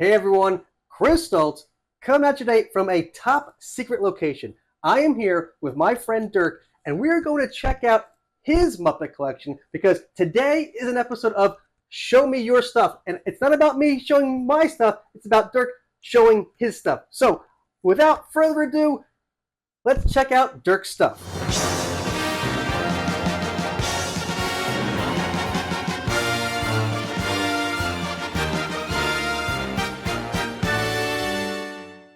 Hey everyone, Chris Stoltz coming at you today from a top secret location. I am here with my friend Dirk, and we are going to check out his Muppet collection because today is an episode of Show Me Your Stuff. And it's not about me showing my stuff, it's about Dirk showing his stuff. So without further ado, let's check out Dirk's stuff.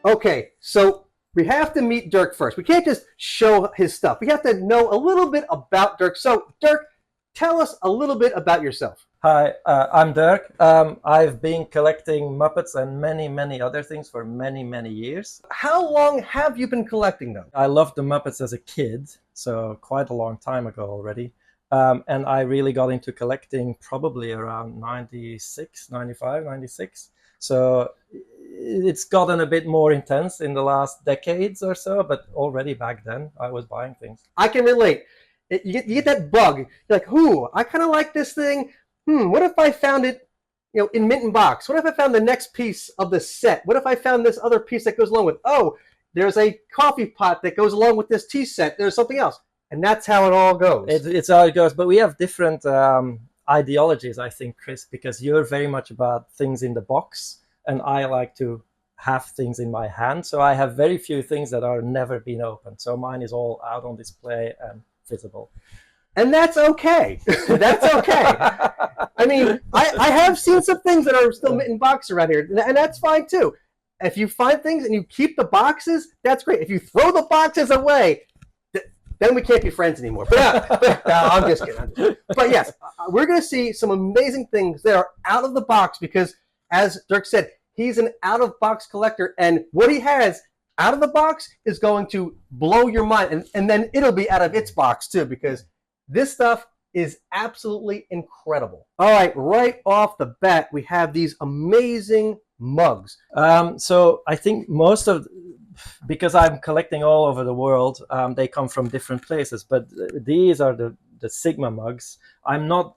Okay, so we have to meet Dirk first. We can't just show his stuff. We have to know a little bit about Dirk. So, Dirk, tell us a little bit about yourself. Hi, I'm Dirk. I've been collecting Muppets and many other things for many years. How long have you been collecting them? I loved the Muppets as a kid, so quite a long time ago already. And I really got into collecting probably around 96, 95, 96. So it's gotten a bit more intense in the last decades or so, but already back then I was buying things. I can relate. You get that bug. You're like, ooh, I kind of like this thing. What if I found it, in mint and box? What if I found the next piece of the set? What if I found this other piece that goes along with? Oh, there's a coffee pot that goes along with this tea set. There's something else, and that's how it all goes. It's how it goes. But we have different ideologies, I think, Chris, because you're very much about things in the box, and I like to have things in my hand. So I have very few things that are never been opened. So mine is all out on display and visible. And that's okay. That's okay. I mean, I have seen some things that are still mint in box around here, and that's fine too. If you find things and you keep the boxes, that's great. If you throw the boxes away, then we can't be friends anymore. But I'm just kidding. But yes, we're going to see some amazing things that are out of the box because, as Dirk said, he's an out-of-box collector, and what he has out of the box is going to blow your mind, and then it'll be out of its box too, because this stuff is absolutely incredible. All right off the bat, we have these amazing mugs. So I think because I'm collecting all over the world, they come from different places, but these are the Sigma mugs. I'm not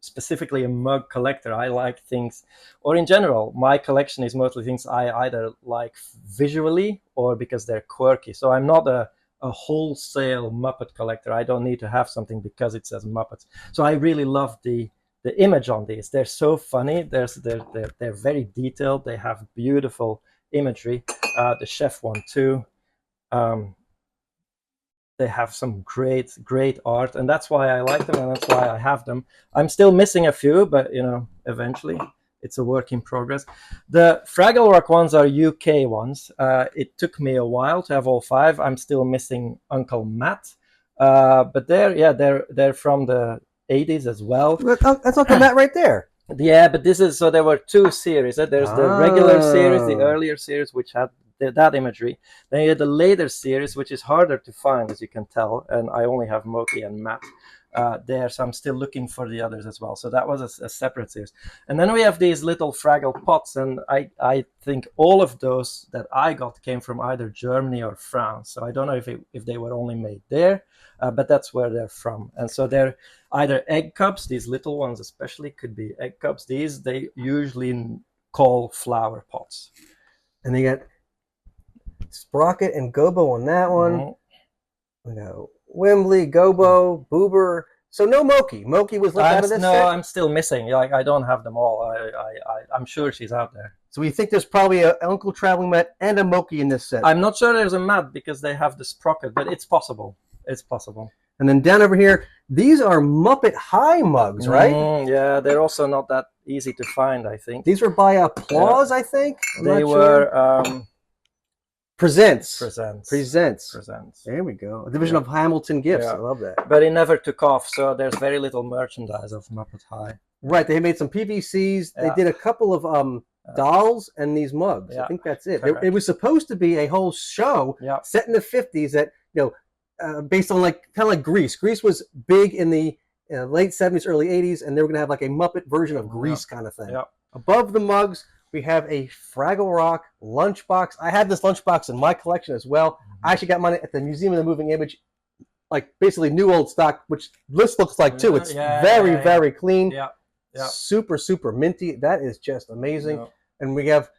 specifically a mug collector. I like things, or in general, my collection is mostly things I either like visually or because they're quirky. So I'm not a wholesale Muppet collector. I don't need to have something because it says Muppets. So I really love the image on these. They're so funny. They're very detailed. They have beautiful imagery. The chef one too. They have some great art, and that's why I like them, and that's why I have them. I'm still missing a few, but eventually it's a work in progress. The Fraggle Rock ones are UK ones. It took me a while to have all 5. I'm still missing Uncle Matt, but they're from the 80s as well. That's Uncle Matt right there. Yeah, but there were 2 series. There's the regular series, the earlier series, which had that imagery. Then you had the later series, which is harder to find, as you can tell, and I only have Moki and Matt there, so I'm still looking for the others as well. So that was a separate series. And then we have these little Fraggle pots, and I think all of those that I got came from either Germany or France. So I don't know if they were only made there, but that's where they're from. And so they're either egg cups, these little ones especially could be egg cups. These they usually call flower pots. And they got Sprocket and Gobo on that one. Mm-hmm. We got Wembley, Gobo, Boober. So no Moki. Moki was left out of this set? No, I'm still missing. I don't have them all. I'm sure she's out there. So we think there's probably an Uncle Traveling Matt and a Moki in this set. I'm not sure there's a Matt because they have the Sprocket, but it's possible. It's possible. And then down over here, these are Muppet High mugs, right? Yeah, they're also not that easy to find, I think. These were by Applause, I think? They were... Presents. There we go. A division of Hamilton Gifts. Yeah. I love that. But it never took off, so there's very little merchandise of Muppet High. Right. They made some PVCs. Yeah. They did a couple of dolls and these mugs. Yeah. I think that's it. It was supposed to be a whole show set in the 50s that, based on kind of like Grease. Grease was big in the late 70s, early 80s, and they were going to have like a Muppet version of Grease kind of thing. Yeah. Above the mugs, we have a Fraggle Rock lunchbox. I have this lunchbox in my collection as well. I actually got mine at the Museum of the Moving Image, like basically new old stock, which this looks like too. It's very clean. Yeah. Super minty. That is just amazing. And we have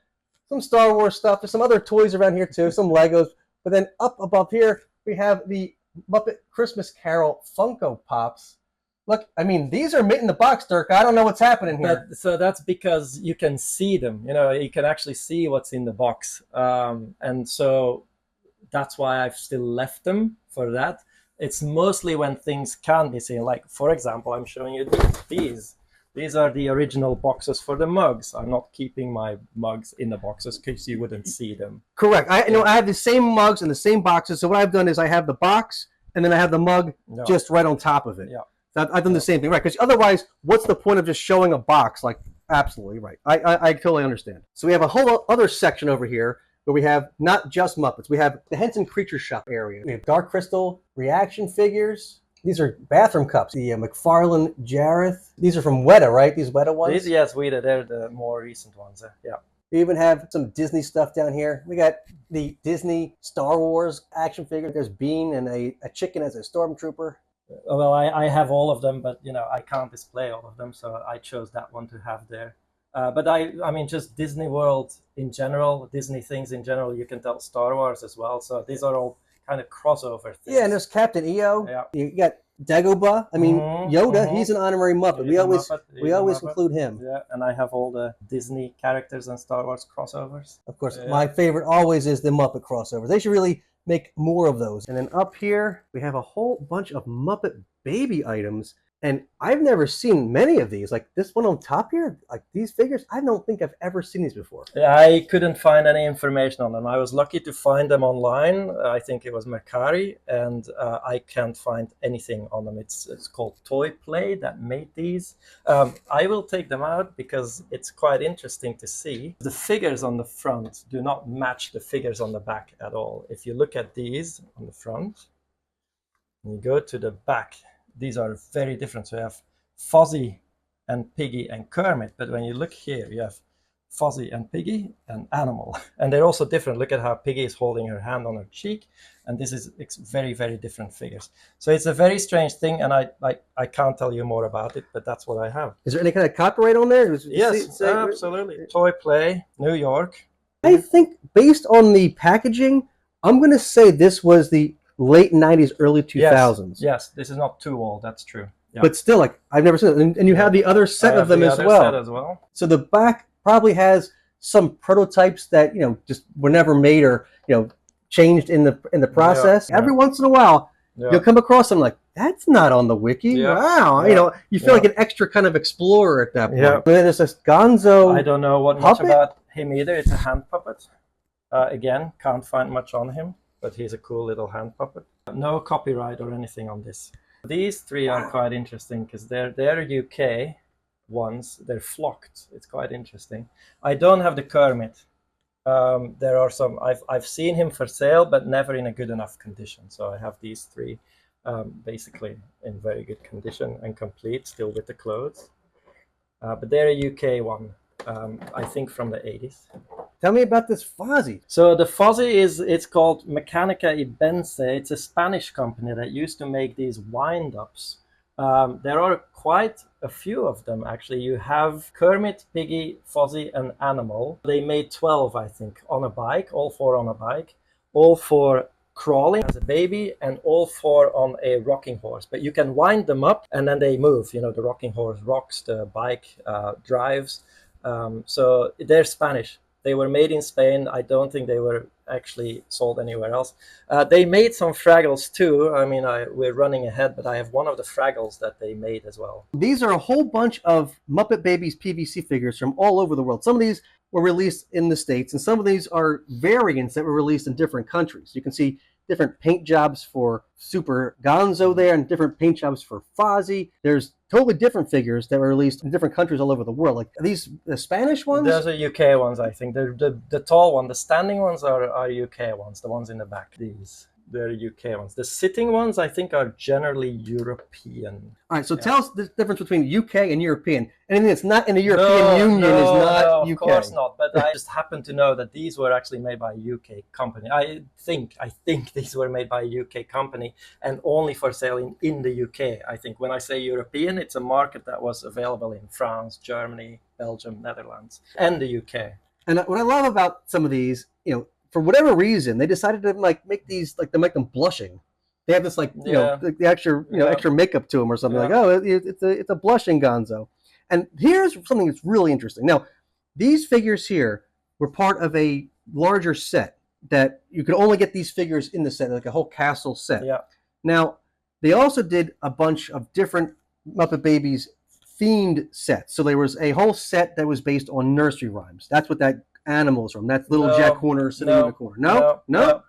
some Star Wars stuff. There's some other toys around here too, some Legos. But then up above here, we have the Muppet Christmas Carol Funko Pops. Look, I mean, these are made in the box, Dirk. I don't know what's happening here. So that's because you can see them. You can actually see what's in the box, and so that's why I've still left them for that. It's mostly when things can be seen. Like, for example, I'm showing you these. These are the original boxes for the mugs. I'm not keeping my mugs in the boxes because you wouldn't see them. Correct. I have the same mugs in the same boxes. So what I've done is I have the box and then I have the mug just right on top of it. Yeah. So I've done the same thing, right? Because otherwise, what's the point of just showing a box? Like, absolutely right. I totally understand. So we have a whole other section over here where we have not just Muppets. We have the Henson Creature Shop area. We have Dark Crystal reaction figures. These are bathroom cups. The McFarlane Jareth. These are from Weta, right? These Weta ones? These, yes, Weta. They're the more recent ones. Yeah. We even have some Disney stuff down here. We got the Disney Star Wars action figure. There's Bean and a chicken as a stormtrooper. Well, I have all of them, but I can't display all of them, so I chose that one to have there. But I mean, just Disney World in general, Disney things in general. You can tell Star Wars as well. So these are all kind of crossover things. Yeah, and there's Captain EO. Yeah. You got Dagobah. I mean, Yoda. He's an honorary Muppet. We always include him. Yeah, and I have all the Disney characters and Star Wars crossovers. Of course, my favorite always is the Muppet crossovers. They should really make more of those. And then up here, we have a whole bunch of Muppet baby items. And I've never seen many of these. Like this one on top here, like these figures, I don't think I've ever seen these before. Yeah, I couldn't find any information on them. I was lucky to find them online. I think it was Mercari, and I can't find anything on them. It's called Toy Play that made these. I will take them out because it's quite interesting to see. The figures on the front do not match the figures on the back at all. If you look at these on the front, and you go to the back, these are very different. So you have Fozzie and Piggy and Kermit, but when you look here, you have Fozzie and Piggy and Animal, and they're also different. Look at how Piggy is holding her hand on her cheek, and this is very, very different figures. So it's a very strange thing, and I can't tell you more about it, but that's what I have. Is there any kind of copyright on there? Yes, absolutely. Toy Play, New York. I think based on the packaging, I'm going to say this was the late 90s, early 2000s. Yes, this is not too old. That's true. Yeah. But still, like, I've never seen it. And you have the other set of them as well. So the back probably has some prototypes that, just were never made or, changed in the process. Every once in a while, you'll come across them like, that's not on the wiki. Wow. You feel like an extra kind of explorer at that point. And then there's this Gonzo. I don't know much about him either. It's a hand puppet. Again, can't find much on him, but he's a cool little hand puppet. No copyright or anything on this. These three are quite interesting because they're UK ones. They're flocked. It's quite interesting. I don't have the Kermit. There are some. I've seen him for sale, but never in a good enough condition. So I have these three, basically in very good condition and complete, still with the clothes. But they're a UK one. I think from the 80s. Tell me about this Fozzie. So the Fozzie it's called Mecánica y Bense. It's a Spanish company that used to make these wind-ups. There are quite a few of them, actually. You have Kermit, Piggy, Fozzie, and Animal. They made 12, I think, on a bike, all four on a bike, all four crawling as a baby, and all four on a rocking horse. But you can wind them up, and then they move. The rocking horse rocks, the bike drives. So they're Spanish. They were made in Spain. I don't think they were actually sold anywhere else. They made some Fraggles too. I mean, we're running ahead, but I have one of the Fraggles that they made as well. These are a whole bunch of Muppet Babies PVC figures from all over the world. Some of these were released in the States, and some of these are variants that were released in different countries. You can see different paint jobs for Super Gonzo there and different paint jobs for Fozzie. There's totally different figures that were released in different countries all over the world. Like, are these the Spanish ones? Those are UK ones, I think. The tall one, the standing ones are UK ones, the ones in the back. They're UK ones. The sitting ones, I think, are generally European. All right, so tell us the difference between UK and European. Anything that's not in the European Union is not UK. Of course not. But I just happen to know that these were actually made by a UK company. I think these were made by a UK company and only for sale in the UK. I think when I say European, it's a market that was available in France, Germany, Belgium, Netherlands, and the UK. And what I love about some of these, for whatever reason, they decided to make these they make them blushing. They have this the extra extra makeup to them or something it's a blushing Gonzo. And here's something that's really interesting. Now, these figures here were part of a larger set that you could only get these figures in the set, like a whole castle set. Yeah. Now, they also did a bunch of different Muppet Babies themed sets. So there was a whole set that was based on nursery rhymes. That's what that animal is from. That's little Jack Horner sitting in the corner. No.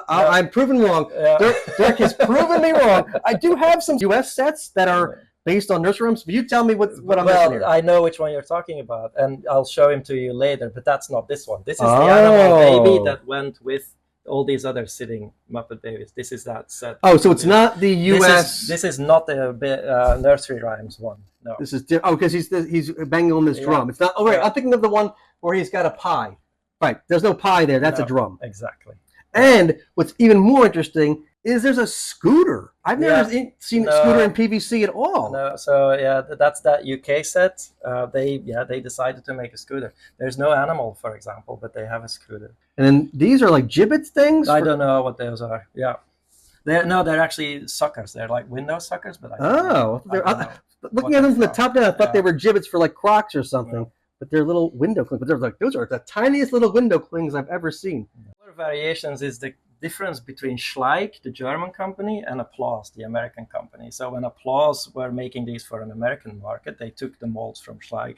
I'm proven wrong. Yeah. Dirk has proven me wrong. I do have some U.S. sets that are based on nursery rhymes. But you tell me what I'm missing here. I know which one you're talking about, and I'll show him to you later. But that's not this one. This is the animal baby that went with all these other sitting Muppet Babies. This is that set. Oh, so it's not the U.S. This is not the nursery rhymes one. No. This is because he's banging on this drum. It's not. Oh, right. I'm thinking of the one where he's got a pie. Right. There's no pie there. That's a drum. Exactly. And what's even more interesting is there's a scooter. I've never seen a scooter in PVC at all. No. So that's that UK set. They decided to make a scooter. There's no animal, for example, but they have a scooter. And then these are like gibbets things. I don't know what those are. Yeah. They're actually suckers. They're like window suckers, but looking at them from the top down, I thought they were gibbets for like Crocs or something. Yeah. But they're little window clings. But those are the tiniest little window clings I've ever seen. Other variations is the difference between Schleich, the German company, and Applause, the American company. So when Applause were making these for an American market, they took the molds from Schleich,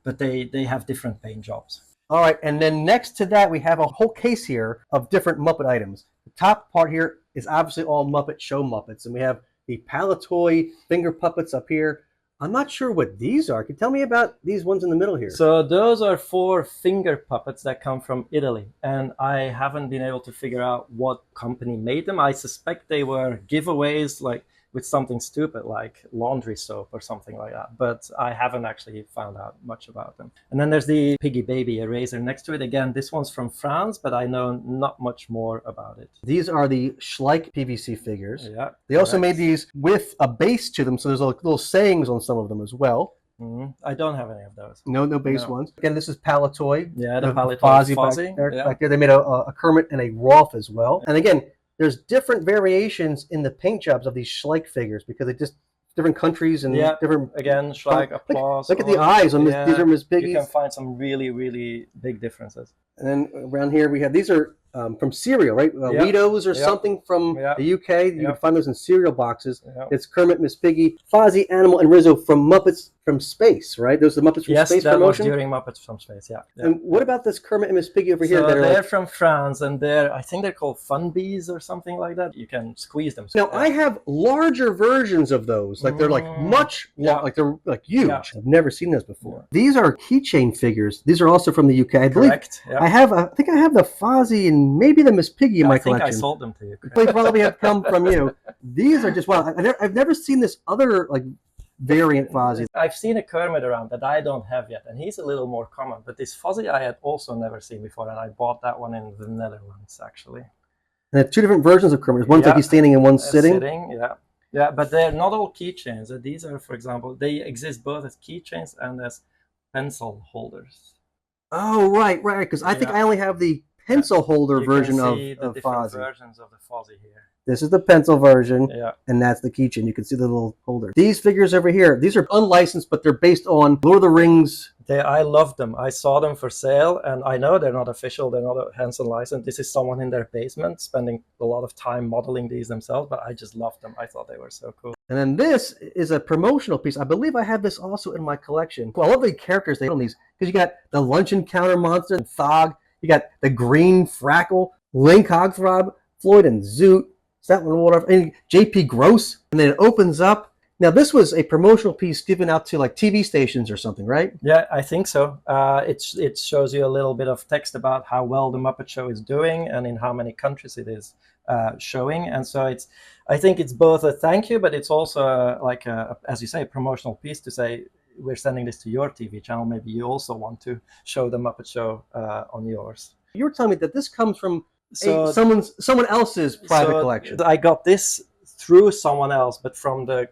but they have different paint jobs. All right, and then next to that, we have a whole case here of different Muppet items. The top part here is obviously all Muppet Show Muppets, and we have the Palatoy finger puppets up here. I'm not sure what these are. Can you tell me about these ones in the middle here? So those are 4 finger puppets that come from Italy, and I haven't been able to figure out what company made them. I suspect they were giveaways, like with something stupid like laundry soap or something like that, but I haven't actually found out much about them. And then there's the Piggy Baby eraser next to it. Again, this one's from France, but I know not much more about it. These are the Schleich PVC figures. Yeah. They also made these with a base to them, so there's like little sayings on some of them as well. Mm-hmm. I don't have any of those. No base ones. Again, this is Palatoy. Yeah, the Palatoy Fozzie back there. They made a Kermit and a Rolf as well. And again, there's different variations in the paint jobs of these Schleich figures because it just different countries and different. Again, Schleich, Applause. Look at the eyes on these are Miss Piggies. You can find some really, really big differences. And then around here we have these are from cereal, right? Litos or something from the UK. You can find those in cereal boxes. It's Kermit, Miss Piggy, Fozzie, Animal, and Rizzo from Muppets from Space, right? Those are the Muppets from Space promotion? Yes, that was during Muppets from Space, And what about this Kermit and Miss Piggy over here? So they're from France, and I think they're called Fun Bees or something like that. You can squeeze them. Now, I have larger versions of those. Like, they're like much, like they're like huge. Yeah. I've never seen those before. Yeah. These are keychain figures. These are also from the UK. I believe. Correct. Yeah. I think I have the Fozzie and maybe the Miss Piggy in my collection. I think I sold them to you. They probably have come from you. These are just, I've never seen this other, like, variant Fozzie. I've seen a Kermit around that I don't have yet, and he's a little more common. But this Fozzie I had also never seen before, and I bought that one in the Netherlands, actually. And they have 2 different versions of Kermit. One's like he's standing and one's sitting. Yeah, but they're not all keychains. These are, for example, they exist both as keychains and as pencil holders. Oh, right, because I think I only have the pencil holder version of different Fozzie. Versions of the Fozzie here. This is the pencil version, and that's the keychain. You can see the little holder. These figures over here, these are unlicensed, but they're based on Lord of the Rings. I love them. I saw them for sale, and I know they're not official. They're not Henson licensed. This is someone in their basement spending a lot of time modeling these themselves, but I just loved them. I thought they were so cool. And then this is a promotional piece. I believe I have this also in my collection. Well, I love the characters they have on these, because you got the lunch encounter monster, Thog. You got the green Frackle, Link Hogthrob, Floyd and Zoot. Is that one whatever? And JP Gross. And then it opens up. Now, this was a promotional piece given out to like TV stations or something, right? Yeah, I think so. It shows you a little bit of text about how well the Muppet Show is doing and in how many countries it is showing. And so I think it's both a thank you, but it's also like as you say, a promotional piece to say, we're sending this to your TV channel. Maybe you also want to show the Muppet Show on yours. You were telling me that this comes from someone else's private collection. I got this through someone else, but from the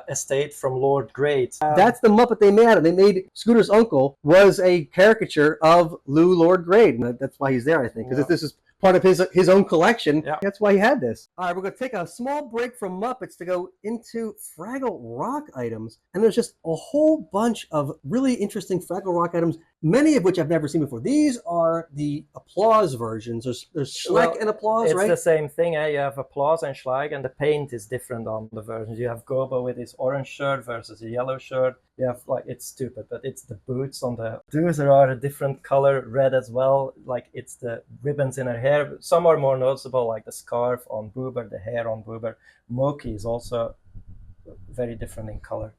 estate from Lord Great. That's the Muppet they made out of. They made Scooter's uncle was a caricature of Lou Lord Grade. And that's why he's there, I think, because this is part of his own collection. Yeah. That's why he had this. All right, we're going to take a small break from Muppets to go into Fraggle Rock items. And there's just a whole bunch of really interesting Fraggle Rock items, many of which I've never seen before. These are the Applause versions. There's Schleck and Applause, right? It's the same thing. You have Applause and Schleck, and the paint is different on the versions. You have Gobo with his orange shirt versus a yellow shirt. You have, like, it's stupid, but it's the boots on the Doozer are a different color, red as well. Like, it's the ribbons in her hair. Some are more noticeable, like the scarf on Boober, the hair on Boober. Moki is also very different in color.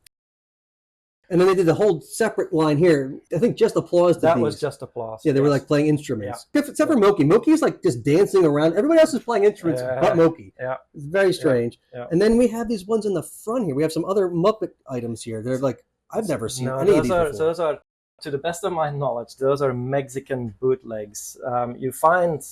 And then they did the whole separate line here. I think just Applause. That was just Applause. Yeah, they were like playing instruments. Yeah. Except for Moki. Moki's like just dancing around. Everybody else is playing instruments but Moki. Yeah. It's very strange. Yeah. And then we have these ones in the front here. We have some other Muppet items here. They're like, I've never seen any of these before. So those are, to the best of my knowledge, those are Mexican bootlegs. You find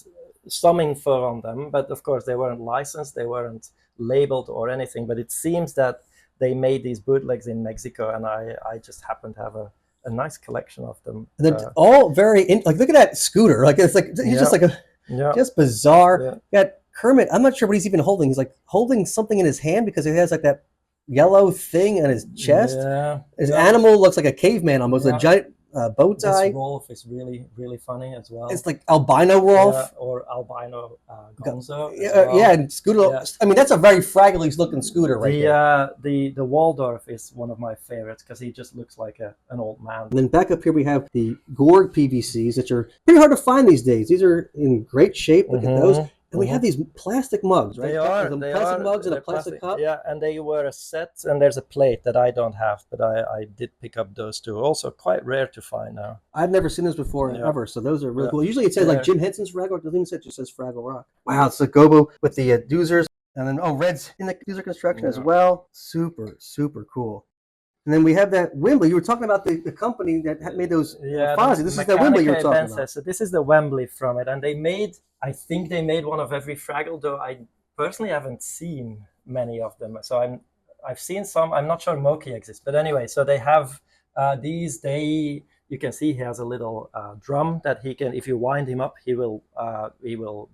some info on them, but of course they weren't licensed, they weren't labeled or anything. But it seems that they made these bootlegs in Mexico, and I just happen to have a nice collection of them. And they're all very like, look at that Scooter. Like, it's like he's just like just bizarre. Yeah. You got Kermit. I'm not sure what he's even holding. He's like holding something in his hand because he has like that yellow thing on his chest. Yeah. His animal looks like a caveman almost, a giant bow tie. This Rolf is really, really funny as well. It's like albino Rolf. Or albino Gonzo. Yeah, and Scooter. Yeah. I mean, that's a very Fraggle looking Scooter right there. The Waldorf is one of my favorites because he just looks like an old man. And then back up here we have the Gorg PVCs, which are pretty hard to find these days. These are in great shape. Look at those. And we have these plastic mugs, right? They are. Plastic mugs and a plastic cup. Yeah, and they were a set, and there's a plate that I don't have, but I did pick up those two. Also quite rare to find now. I've never seen those before ever, so those are really cool. Usually it says like Jim Henson's Fraggle, it doesn't even say, it just says Fraggle Rock. Wow, it's the Gobo with the Doozers, and then Red's in the Doozer construction as well. Super, super cool. And then we have that Wembley. You were talking about the company that made those Fozzie. This is the Wembley you were talking about. So this is the Wembley from it. And I think they made one of every Fraggle, though I personally haven't seen many of them. So I've seen some. I'm not sure Moki exists. But anyway, so they have these. You can see he has a little drum that he can, if you wind him up, he will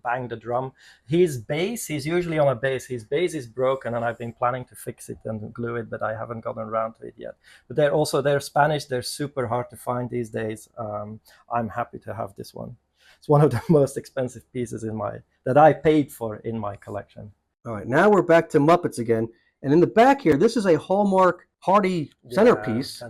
bang the drum. His bass, he's usually on a bass. His bass is broken, and I've been planning to fix it and glue it, but I haven't gotten around to it yet. But they're Spanish. They're super hard to find these days. I'm happy to have this one. It's one of the most expensive pieces that I paid for in my collection. All right, now we're back to Muppets again. And in the back here, this is a Hallmark Party centerpiece.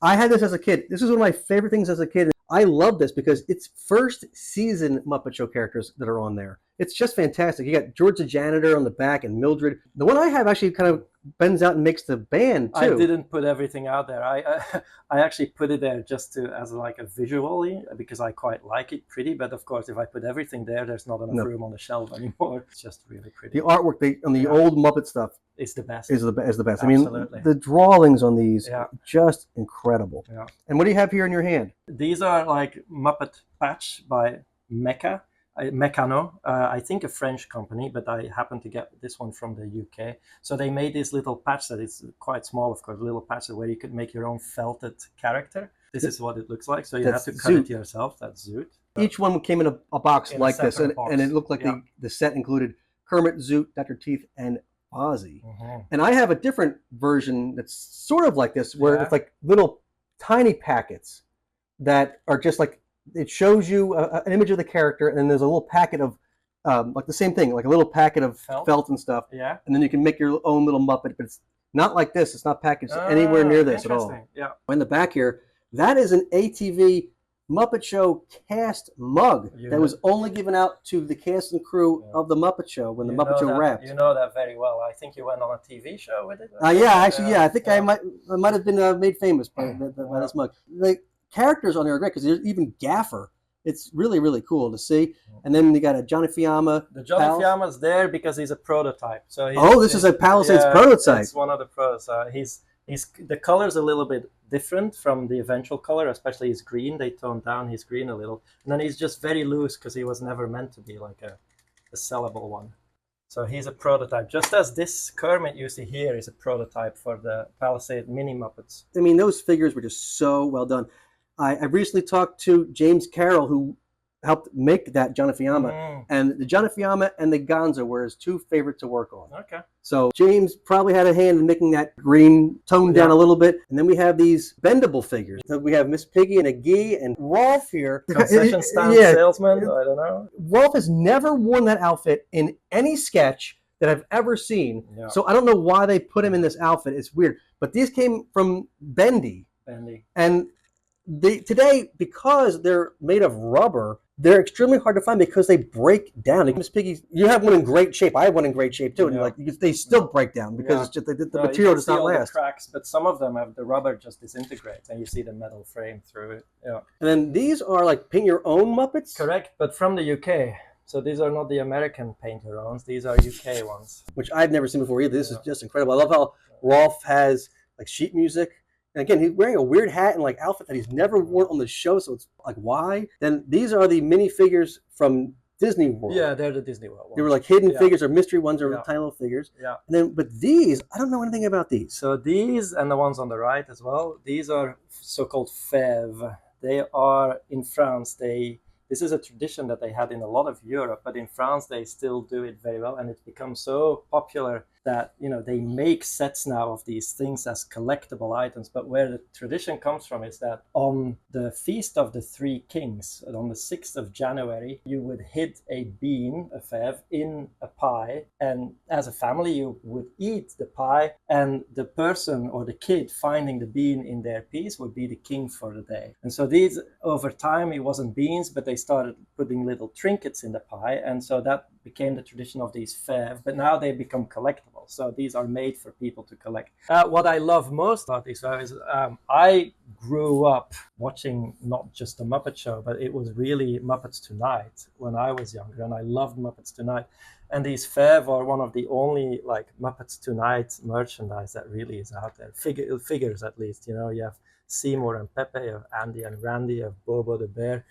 I had this as a kid. This is one of my favorite things as a kid. I love this because it's first season Muppet Show characters that are on there. It's just fantastic. You got George the janitor on the back and Mildred. The one I have actually kind of bends out and makes the band too. I didn't put everything out there. I actually put it there just as like a visually because I quite like it pretty. But of course, if I put everything there, there's not enough room on the shelf anymore. It's just really pretty. The artwork on the old Muppet stuff is the best. Is the best. Absolutely. I mean, the drawings on these just incredible. Yeah. And what do you have here in your hand? These are like Muppet patch by Mecca. Meccano, I think a French company, but I happen to get this one from the UK. So they made this little patch that is quite small, of course, little patch where you could make your own felted character. This is what it looks like. So you have to cut it yourself. That's Zoot. Each one came in a box like this, and it looked like the set included Kermit, Zoot, Dr. Teeth, and Ozzy. And I have a different version that's sort of like this, where it's like little tiny packets that are just like, it shows you an image of the character, and then there's a little packet of, like the same thing, like a little packet of felt and stuff. Yeah. And then you can make your own little Muppet, but it's not like this. It's not packaged anywhere near this at all. Yeah. In the back here, that is an ATV Muppet Show cast mug that was only given out to the cast and crew of the Muppet Show when the Muppet Show wrapped. You know that very well. I think you went on a TV show with it. I think I might have been made famous by this mug. The characters on there are great because there's even Gaffer. It's really, really cool to see. And then you got a Johnny Fiamma. The Johnny Fiamma's there because he's a prototype. So this is a Palisades prototype. It's one of the prototypes. The color's a little bit different from the eventual color, especially his green. They toned down his green a little. And then he's just very loose because he was never meant to be like a sellable one. So he's a prototype, just as this Kermit you see here is a prototype for the Palisade Mini Muppets. I mean, those figures were just so well done. I recently talked to James Carroll, who helped make that Johnny Fiamma, and the Johnny Fiamma and the Gonzo were his two favorite to work on. Okay. So James probably had a hand in making that green tone down a little bit. And then we have these bendable figures. So we have Miss Piggy and a Gee and Rolf here. Concession stand salesman, I don't know. Rolf has never worn that outfit in any sketch that I've ever seen. Yeah. So I don't know why they put him in this outfit. It's weird. But these came from Bendy. And today, because they're made of rubber, they're extremely hard to find because they break down. Like Miss Piggy, you have one in great shape. I have one in great shape too. And like they still break down because it's just the material does not last. The cracks, but some of them have the rubber just disintegrates, and you see the metal frame through it. Yeah. And then these are like paint your own Muppets. Correct, but from the UK. So these are not the American paint your owns. These are UK ones, which I've never seen before either. This is just incredible. I love how Rolf has like sheet music. And again, he's wearing a weird hat and like outfit that he's never worn on the show. So it's like, why? Then these are the minifigures from Disney World. Yeah, they're the Disney World ones. They were like hidden figures or mystery ones or tiny little figures. Yeah. And then, but these, I don't know anything about these. So these and the ones on the right as well, these are so-called fèves. They are in France. This is a tradition that they had in a lot of Europe, but in France they still do it very well, and it's become so popular that they make sets now of these things as collectible items. But where the tradition comes from is that on the Feast of the Three Kings, on the 6th of January, you would hid a bean, a fève, in a pie, and as a family you would eat the pie, and the person or the kid finding the bean in their piece would be the king for the day. And so these, over time, it wasn't beans, but they started putting little trinkets in the pie, and so that became the tradition of these fèves, but now they become collectible. So these are made for people to collect. What I love most about these fèves is I grew up watching not just the Muppet Show, but it was really Muppets Tonight when I was younger, and I loved Muppets Tonight. And these fèves are one of the only like Muppets Tonight merchandise that really is out there. Figures at least, you have Seymour and Pepe, you have Andy and Randy, you have Bobo the Bear.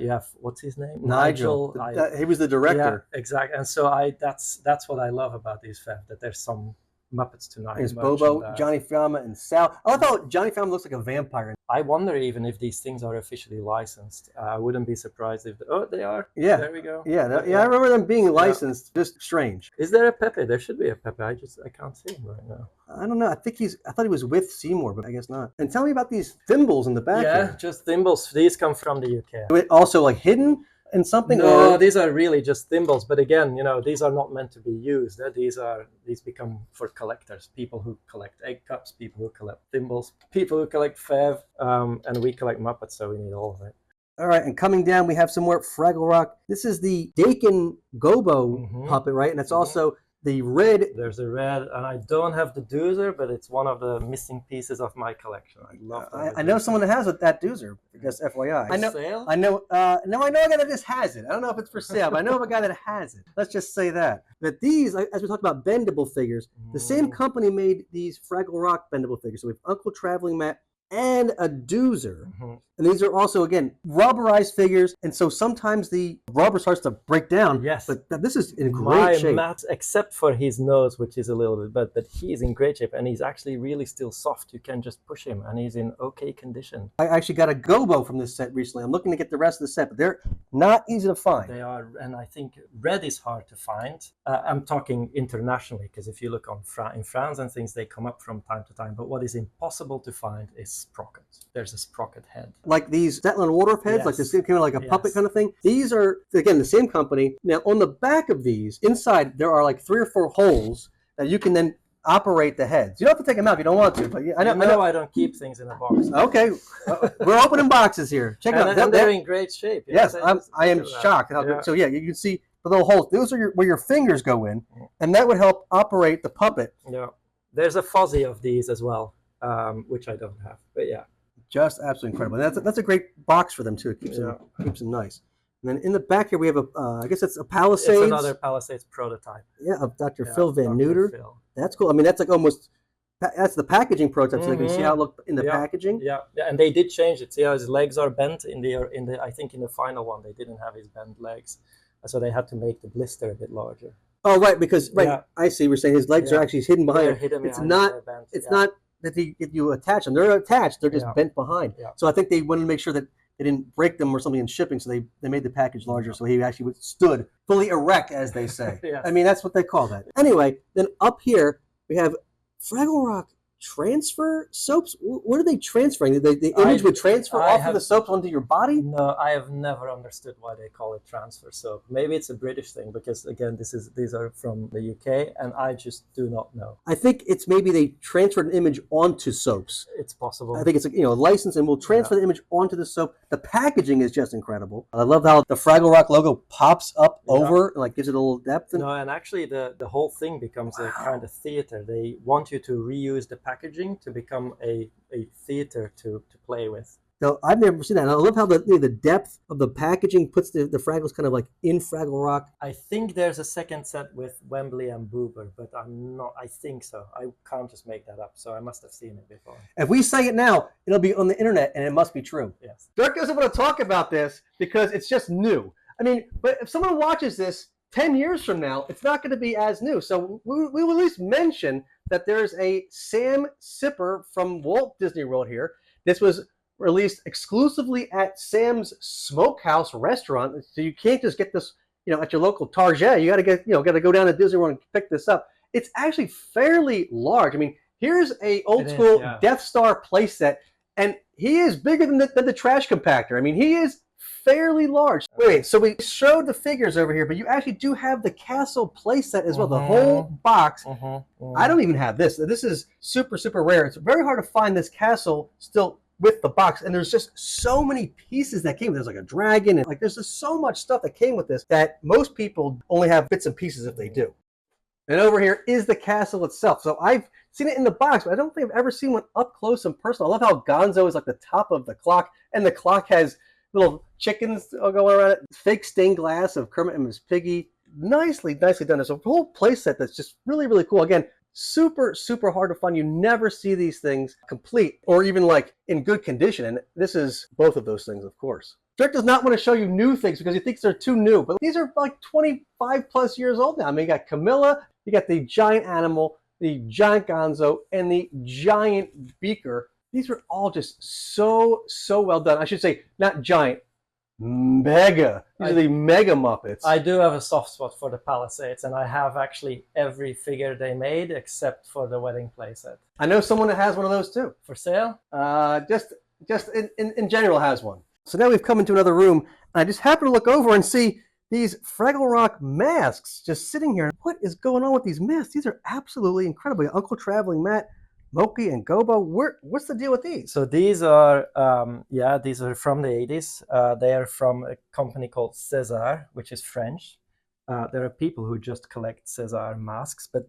You have, what's his name? Nigel. He was the director. Yeah, exactly. And so that's what I love about these fèves, that there's some Muppets Tonight. There's Bobo, Johnny Fiamma, and Sal. I love how Johnny Fiamma looks like a vampire. I wonder even if these things are officially licensed. I wouldn't be surprised if... they are. Yeah. There we go. Yeah, I remember them being licensed. Just strange. Is there a Pepe? There should be a Pepe. I can't see him right now. I don't know. I thought he was with Seymour, but I guess not. And tell me about these thimbles in the back. Yeah, here. Just thimbles. These come from the UK. Also like hidden in something? No, these are really just thimbles. But again, these are not meant to be used. These become for collectors. People who collect egg cups, people who collect thimbles, people who collect fèves, and we collect Muppets, so we need all of it. All right, and coming down, we have some more Fraggle Rock. This is the Dakin Gobo puppet, right? And it's also the red. There's the red, and I don't have the doozer, but it's one of the missing pieces of my collection. I love that. I know someone that has that doozer. Just FYI. I know. Sale? I know. No, I know a guy that just has it. I don't know if it's for sale, but I know of a guy that has it. Let's just say that. But these, as we talked about bendable figures, the same company made these Fraggle Rock bendable figures. So we have Uncle Traveling Matt and a doozer. And these are also, again, rubberized figures. And so sometimes the rubber starts to break down. Yes. But this is in great shape. Matt, except for his nose, which is a little bit, but he's in great shape. And he's actually really still soft. You can just push him and he's in okay condition. I actually got a Gobo from this set recently. I'm looking to get the rest of the set, but they're not easy to find. They are, and I think red is hard to find. I'm talking internationally, because if you look in France and things, they come up from time to time. But what is impossible to find is sprocket. There's a sprocket head. Like these Zetland Waldorf heads, like this kind of like a puppet kind of thing. These are, again, the same company. Now, on the back of these, inside, there are like 3 or 4 holes that you can then operate the heads. You don't have to take them out if you don't want to. But I know I don't keep things in a box. Okay. We're opening boxes here. Check it out. And they're in great shape. Yes, I am shocked. So, yeah, you can see the little holes. Those are where your fingers go in, and that would help operate the puppet. Yeah. There's a fuzzy of these as well, which I don't have. But yeah. Just absolutely incredible. And that's a great box for them too. It keeps them nice. And then in the back here we have I guess it's a Palisades. It's another Palisades prototype. Yeah, of Dr. Phil Van Neuter. That's cool. I mean, that's like almost that's the packaging prototype, so they can see how it looked in the packaging. Yeah, and they did change it. See how his legs are bent in the I think in the final one they didn't have his bent legs, so they had to make the blister a bit larger. Oh, right, because Yeah. I see. We're saying his legs are Yeah. actually hidden behind They're him. hidden It's behind not. the band. It's Yeah. not that you attach them. They're attached. They're just Yeah. bent behind. Yeah. So I think they wanted to make sure that they didn't break them or something in shipping. So they made the package larger, so he actually stood fully erect, as they say. Yes. I mean, that's what they call that. Anyway, then up here we have Fraggle Rock transfer soaps. What are they transferring? The image would transfer off of the soaps onto your body? No, I have never understood why they call it transfer soap. Maybe it's a British thing because again, these are from the UK, and I just do not know. I think it's maybe they transferred an image onto soaps. It's possible. I think it's a license, and we'll transfer the image onto the soap. The packaging is just incredible. I love how the Fraggle Rock logo pops up over and gives it a little depth. No, and actually the whole thing becomes a kind of theater. They want you to reuse the packaging to become a theater to play with. So I've never seen that. And I love how the depth of the packaging puts the Fraggles kind of like in Fraggle Rock. I think there's a second set with Wembley and Boober, but I think so. I can't just make that up, so I must have seen it before. If we say it now, it'll be on the internet, and it must be true. Yes. Dirk doesn't want to talk about this because it's just new. I mean, but if someone watches this 10 years from now, it's not going to be as new. So we will at least mention that there's a Sam Sipper from Walt Disney World here. This was released exclusively at Sam's Smokehouse restaurant. So you can't just get this, at your local Target. You got to go down to Disney World and pick this up. It's actually fairly large. I mean, here's a old school Death Star playset, and he is bigger than the trash compactor. I mean, he is fairly large. Wait, so we showed the figures over here, but you actually do have the castle playset as well, the whole box. I don't even have this. This is super, super rare. It's very hard to find this castle still with the box, and there's just so many pieces that came. There's like a dragon, and there's just so much stuff that came with this that most people only have bits and pieces if they do. And over here is the castle itself. So I've seen it in the box, but I don't think I've ever seen one up close and personal. I love how Gonzo is like the top of the clock, and the clock has little chickens going around it. Fake stained glass of Kermit and Miss Piggy. Nicely done. There's a whole playset that's just really, really cool. Again, super, super hard to find. You never see these things complete or even in good condition. And this is both of those things, of course. Dirk does not want to show you new things because he thinks they're too new, but these are 25 plus years old now. I mean, you got Camilla, you got the giant animal, the giant Gonzo, and the giant beaker. These were all just so, so well done. I should say, not giant, mega. These are the mega Muppets. I do have a soft spot for the Palisades, and I have actually every figure they made except for the wedding playset. I know someone that has one of those too. For sale? Just in general has one. So now we've come into another room, and I just happen to look over and see these Fraggle Rock masks just sitting here. What is going on with these masks? These are absolutely incredible. Uncle Traveling Matt, Moki, and Gobo. What's the deal with these? So these are, these are from the 80s. They are from a company called César, which is French. There are people who just collect César masks, but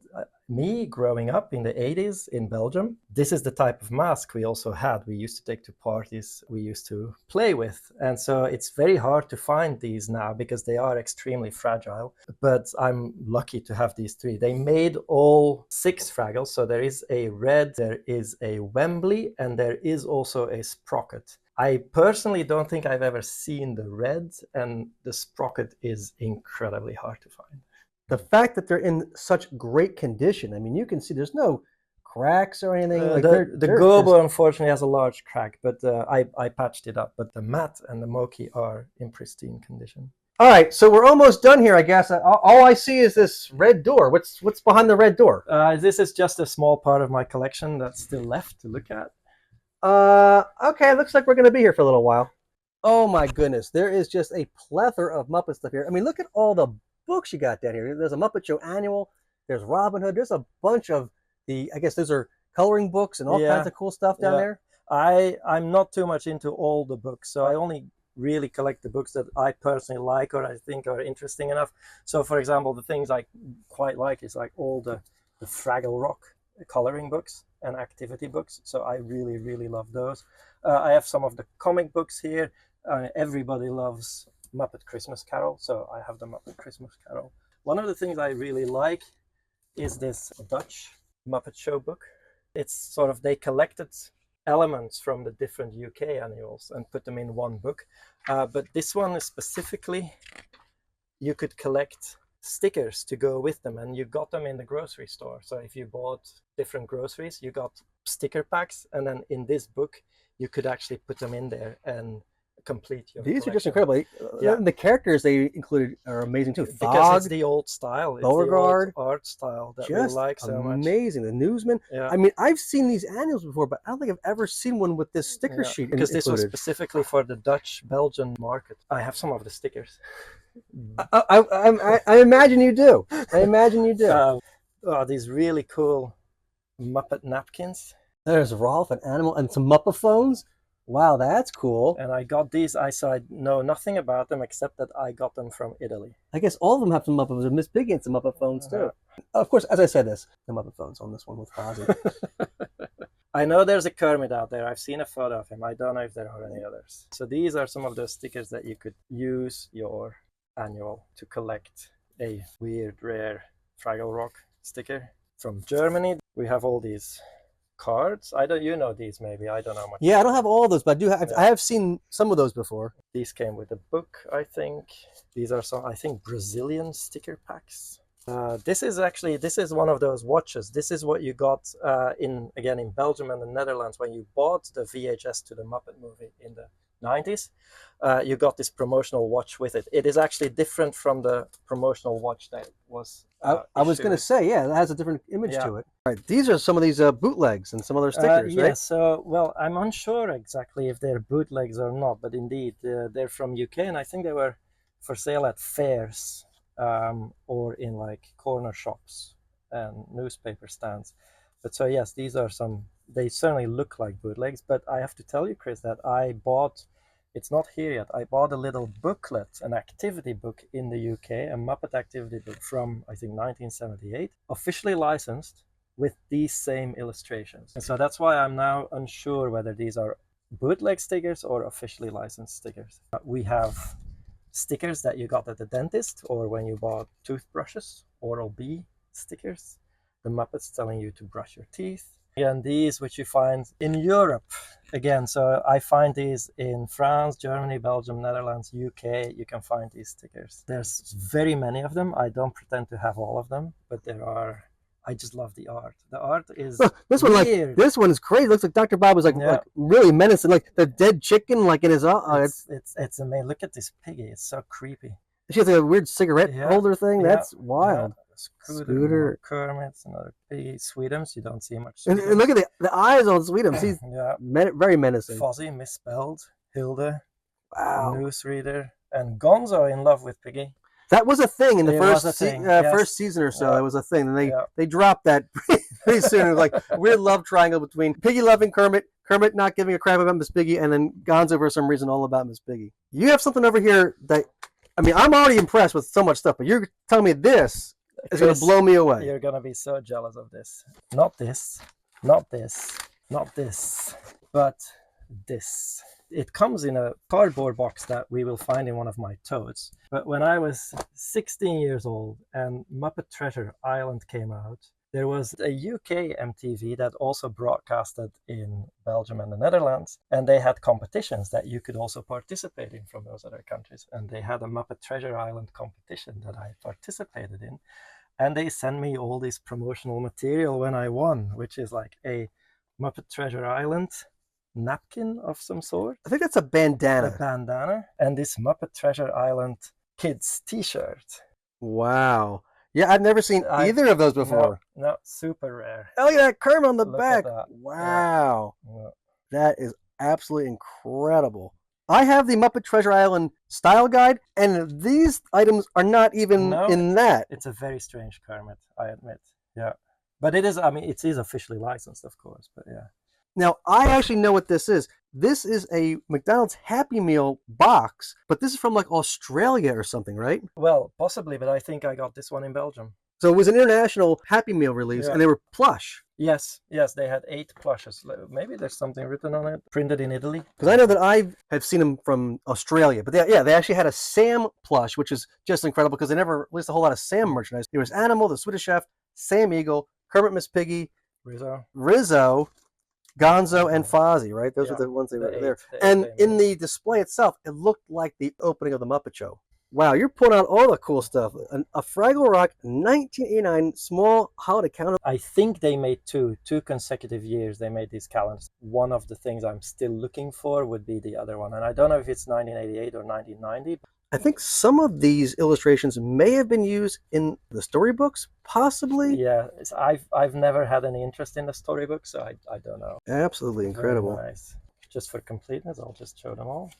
me growing up in the 80s in Belgium, this is the type of mask we also had. We used to take to parties, we used to play with. And so it's very hard to find these now because they are extremely fragile. But I'm lucky to have these three. They made all 6 Fraggles. So there is a red, there is a Wembley, and there is also a Sprocket. I personally don't think I've ever seen the red, and the Sprocket is incredibly hard to find. The fact that they're in such great condition, I mean, you can see there's no cracks or anything. The Gobo unfortunately has a large crack, but I patched it up. But the Matt and the Moki are in pristine condition. All right, so we're almost done here, I guess. All I see is this red door. What's behind the red door? This is just a small part of my collection that's still left to look at. Okay, looks like we're going to be here for a little while. Oh my goodness, there is just a plethora of Muppet stuff here. I mean, look at all the books you got down here. There's a Muppet Show Annual, there's Robin Hood, there's a bunch of I guess those are coloring books and all kinds of cool stuff down there. I'm not too much into all the books, so I only really collect the books that I personally like or I think are interesting enough. So for example, the things I quite like is all the Fraggle Rock coloring books and activity books. So I really, really love those. I have some of the comic books here. Everybody loves Muppet Christmas Carol, so I have the Muppet Christmas Carol. One of the things I really like is this Dutch Muppet Show book. It's sort of, they collected elements from the different UK annuals and put them in one book. But this one is specifically, you could collect stickers to go with them, and you got them in the grocery store. So if you bought different groceries, you got sticker packs, and then in this book you could actually put them in there and complete your These collection. are just incredible. Yeah. The characters they included are amazing too. Because Thog, it's the old style, it's Beauregard, the old art style that we just like so much. amazing. The Newsman. Yeah. I mean, I've seen these annuals before, but I don't think I've ever seen one with this sticker Yeah, sheet because this was included. specifically for the Dutch-Belgian market. I have some of the stickers. I imagine you do. I imagine you do. These really cool Muppet napkins. There's Rolf, an animal, and some Muppet phones. Wow, that's cool. And I got these. I know nothing about them except that I got them from Italy. I guess all of them have some Muppet phones. Miss Piggy and some Muppet phones too. Of course, as I said this, the Muppet phones on this one with Fozzie. I know there's a Kermit out there. I've seen a photo of him. I don't know if there are any others. So these are some of those stickers that you could use your annual to collect a weird, rare Fraggle Rock sticker. From Germany, we have all these cards. You know these maybe. I don't know much. Yeah, I don't have all those, but I do have. I have seen some of those before. These came with a book, I think. These are some, I think, Brazilian sticker packs. This is one of those watches. This is what you got in Belgium and the Netherlands when you bought the VHS to the Muppet movie in the 90s. You got this promotional watch with it. It is actually different from the promotional watch that was. I was going to say, yeah, it has a different image to it. All right, these are some of these bootlegs and some other stickers, yeah, right? so, well, I'm unsure exactly if they're bootlegs or not, but indeed, they're from UK, and I think they were for sale at fairs or in like corner shops and newspaper stands. But so, yes, these are they certainly look like bootlegs, but I have to tell you, Chris, that I bought, it's not here yet, I bought a little booklet, an activity book in the UK, a Muppet activity book from, I think, 1978, officially licensed with these same illustrations. And so that's why I'm now unsure whether these are bootleg stickers or officially licensed stickers. We have stickers that you got at the dentist or when you bought toothbrushes, Oral-B stickers, the Muppets telling you to brush your teeth. And these which you find in Europe again, so I find these in France, Germany, Belgium, Netherlands, UK. You can find these stickers. There's very many of them. I don't pretend to have all of them, but there are. I just love the art. The art is this one, weird. This one is crazy. It looks like Dr. Bob was like really menacing, like the dead chicken, like in his it's amazing. Look at this piggy. It's so creepy. She has like a weird cigarette holder thing. That's wild. Scooter, Kermit's, another piggy. Sweetums, you don't see much. And look at the eyes on Sweetums. He's very menacing. Fozzie, misspelled. Hilda, wow. Newsreader, and Gonzo in love with Piggy. That was a thing in the first season or so. It was a thing, and they dropped that pretty soon. It was like a weird love triangle between Piggy loving Kermit, Kermit not giving a crap about Miss Piggy, and then Gonzo for some reason all about Miss Piggy. You have something over here that, I mean, I'm already impressed with so much stuff, but you're telling me this is going to blow me away. You're going to be so jealous of this. Not this, not this, not this, but this. It comes in a cardboard box that we will find in one of my totes. But when I was 16 years old and Muppet Treasure Island came out, there was a UK MTV that also broadcasted in Belgium and the Netherlands, and they had competitions that you could also participate in from those other countries. And they had a Muppet Treasure Island competition that I participated in, and they sent me all this promotional material when I won, which is like a Muppet Treasure Island napkin of some sort. I think that's a bandana. A bandana, and this Muppet Treasure Island kids t-shirt. Wow. Yeah, I've never seen either of those before. No, super rare. Oh, look at that Kermit on the Look back. Wow. Yeah. That is absolutely incredible. I have the Muppet Treasure Island style guide, and these items are not even in that. It's a very strange Kermit, I admit. Yeah. But it is, I mean, it is officially licensed, of course, but yeah. Now, I actually know what this is. This is a McDonald's Happy Meal box, but this is from like Australia or something, right? Well, possibly, but I think I got this one in Belgium. So it was an international Happy Meal release, and they were plush. Yes, they had 8 plushes. Maybe there's something written on it, printed in Italy. Because I know that I have seen them from Australia, but they actually had a Sam plush, which is just incredible because they never released a whole lot of Sam merchandise. There was Animal, the Swedish Chef, Sam Eagle, Kermit, Miss Piggy, Rizzo, Gonzo, and Fozzie, right? Those were the ones that were there. And in the display itself, it looked like the opening of the Muppet Show. Wow, you're pulling out all the cool stuff. A Fraggle Rock 1989 small holiday calendar. I think they made two consecutive years. They made these calendars. One of the things I'm still looking for would be the other one, and I don't know if it's 1988 or 1990. I think some of these illustrations may have been used in the storybooks, possibly. Yeah, I've never had any interest in the storybook, so I don't know. Absolutely incredible. Very nice. Just for completeness, I'll just show them all.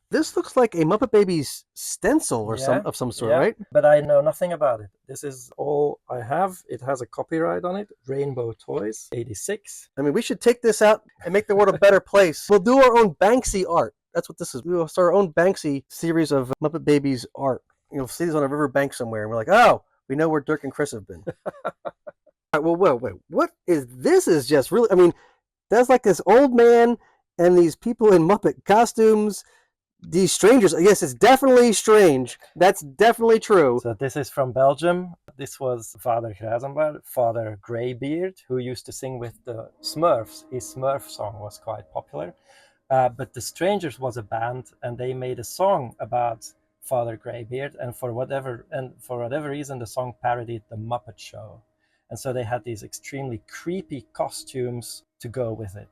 This looks like a Muppet Babies stencil or some sort, right? But I know nothing about it. This is all I have. It has a copyright on it. Rainbow Toys, 86. I mean, we should take this out and make the world a better place. We'll do our own Banksy art. That's what this is. We will start our own Banksy series of Muppet Babies art. You'll see these on a riverbank somewhere, and we're like, oh, we know where Dirk and Chris have been. All right, well, wait, what is this? Is just really, I mean, that's like this old man and these people in Muppet costumes. These strangers, yes, it's definitely strange. That's definitely true. So this is from Belgium. This was Father Grazenbaard, Father Greybeard, who used to sing with the Smurfs. His Smurf song was quite popular. But the Strangers was a band, and they made a song about Father Greybeard, and for whatever reason, the song parodied the Muppet Show. And so they had these extremely creepy costumes to go with it.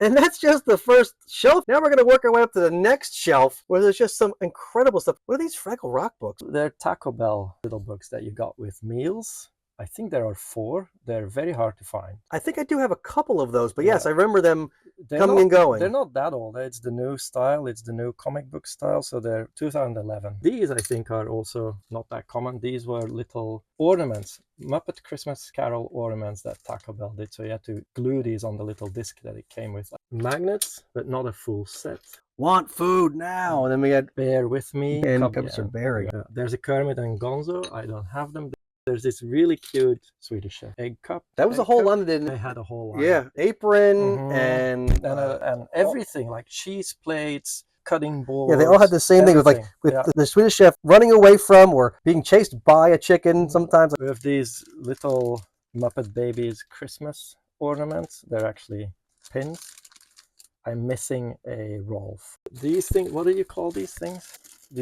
And that's just the first shelf. Now we're going to work our way up to the next shelf where there's just some incredible stuff. What are these Fraggle Rock books? They're Taco Bell little books that you got with meals. I think there are 4. They're very hard to find. I think I do have a couple of those, but yes, I remember them They're coming not, and going. They're not that old. It's the new style. It's the new comic book style. So they're 2011. These, I think, are also not that common. These were little ornaments, Muppet Christmas Carol ornaments that Taco Bell did. So you had to glue these on the little disc that it came with. Magnets, but not a full set. Want food now. And then we got Bear With Me. and Cupboards are bearing. There's a Kermit and Gonzo. I don't have them. There's this really cute Swedish chef egg cup. That was a whole line, didn't They it? had a whole line. Yeah, apron and everything, like cheese plates, cutting boards. yeah, they all had the same thing with the Swedish chef running away from or being chased by a chicken sometimes. We have these little Muppet Babies Christmas ornaments. They're actually pins. I'm missing a Rolf. These things, what do you call these things?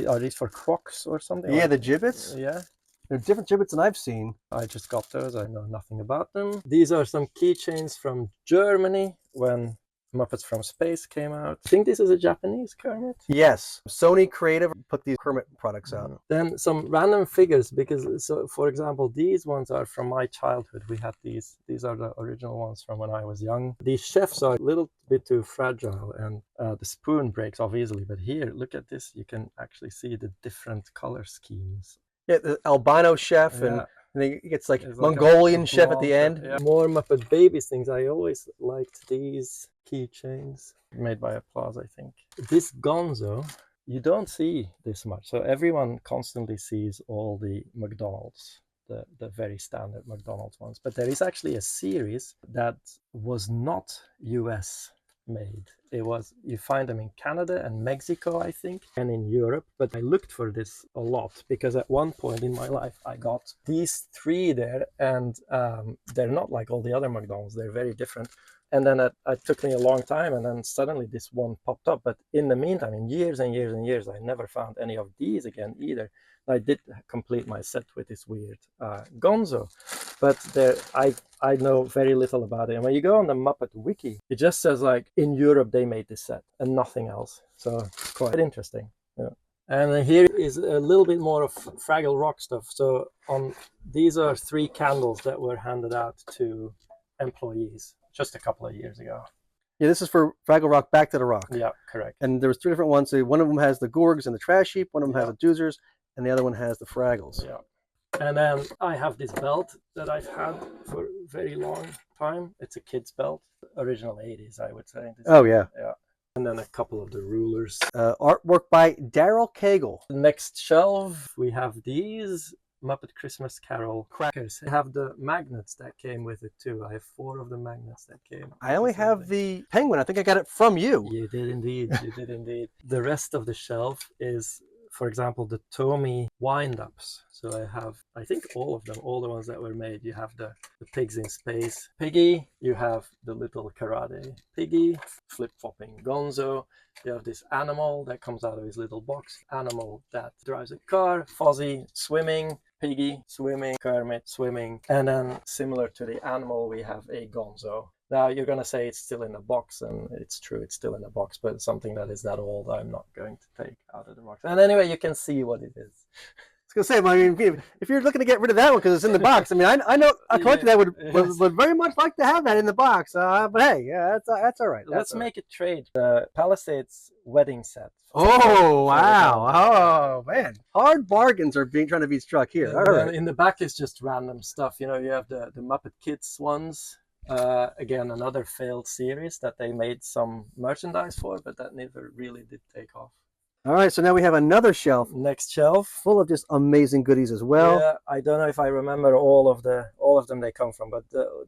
Are these for crocs or something? Yeah, the gibbets. Yeah. They're different gibbets than I've seen. I just got those. I know nothing about them. These are some keychains from Germany when Muppets from Space came out. I think this is a Japanese Kermit. Yes, Sony Creative put these Kermit products out. Then some random figures, because, so for example, these ones are from my childhood. We had these. These are the original ones from when I was young. These chefs are a little bit too fragile, and the spoon breaks off easily. But here, look at this. You can actually see the different color schemes. Yeah, the albino chef, and then it gets like Mongolian chef at the end. Yeah. More Muppet Babies things. I always liked these keychains made by Applause, I think. This Gonzo, you don't see this much. So everyone constantly sees all the McDonald's, the very standard McDonald's ones. But there is actually a series that was not US made. It was, you find them in Canada and Mexico, I think, and in Europe. But I looked for this a lot because at one point in my life I got these 3 there, and they're not like all the other McDonald's. They're very different. And then it took me a long time, and then suddenly this one popped up. But in the meantime, in years and years and years, I never found any of these again either. I did complete my set with this weird Gonzo, but I know very little about it. And when you go on the Muppet Wiki, it just says like in Europe they made this set and nothing else. So it's quite interesting. Yeah. And here is a little bit more of Fraggle Rock stuff. So these are 3 candles that were handed out to employees just a couple of years ago. Yeah, this is for Fraggle Rock Back to the Rock. Yeah, correct. And there was 3 different ones. So one of them has the Gorgs and the Trash Heap. One of them has the Doozers. And the other one has the Fraggles. Yeah. And then I have this belt that I've had for a very long time. It's a kid's belt. Original 80s, I would say. Oh, yeah. Yeah. And then a couple of the rulers. Artwork by Daryl Cagle. Next shelf, we have these Muppet Christmas Carol crackers. I have the magnets that came with it too. I have 4 of the magnets that came. I only have the penguin. I think I got it from you. You did indeed. You did indeed. The rest of the shelf is for example, the Tomy wind-ups. So I have, I think all of them, all the ones that were made. You have the pigs in space Piggy, you have the little karate Piggy, flip-flopping Gonzo, you have this animal that comes out of his little box, animal that drives a car, Fozzie swimming, Piggy swimming, Kermit swimming, and then similar to the animal we have a Gonzo. Now you're going to say it's still in a box, and it's true, it's still in a box, but something that is that old I'm not going to take out of the box. And anyway, you can see what it is. I was gonna say, I mean, if you're looking to get rid of that one because it's in the box, I mean, I know a collector that would very much like to have that in the box. But hey, yeah, that's all right. Let's make a trade. The Palisades wedding set. Oh wow! Oh man, hard bargains are trying to be struck here. All right. In the back is just random stuff. You know, you have the Muppet Kids ones. Again, another failed series that they made some merchandise for, but that never really did take off. All right, so now we have another shelf. Next shelf, full of just amazing goodies as well. Yeah, I don't know if I remember all of them they come from, but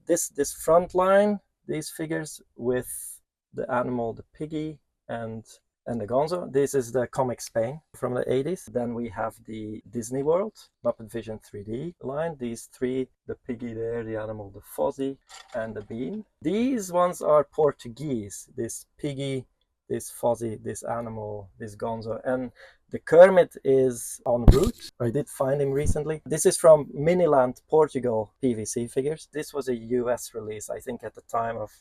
this front line, these figures with the animal, the Piggy, and the Gonzo. This is the Comic Spain from the 80s. Then we have the Disney World, Muppet Vision 3D line. These three, the Piggy there, the animal, the Fozzie, and the Bean. These ones are Portuguese. This Piggy, this Fozzie, this animal, this Gonzo, and the Kermit is en route. I did find him recently. This is from Miniland, Portugal PVC figures. This was a US release, I think, at the time of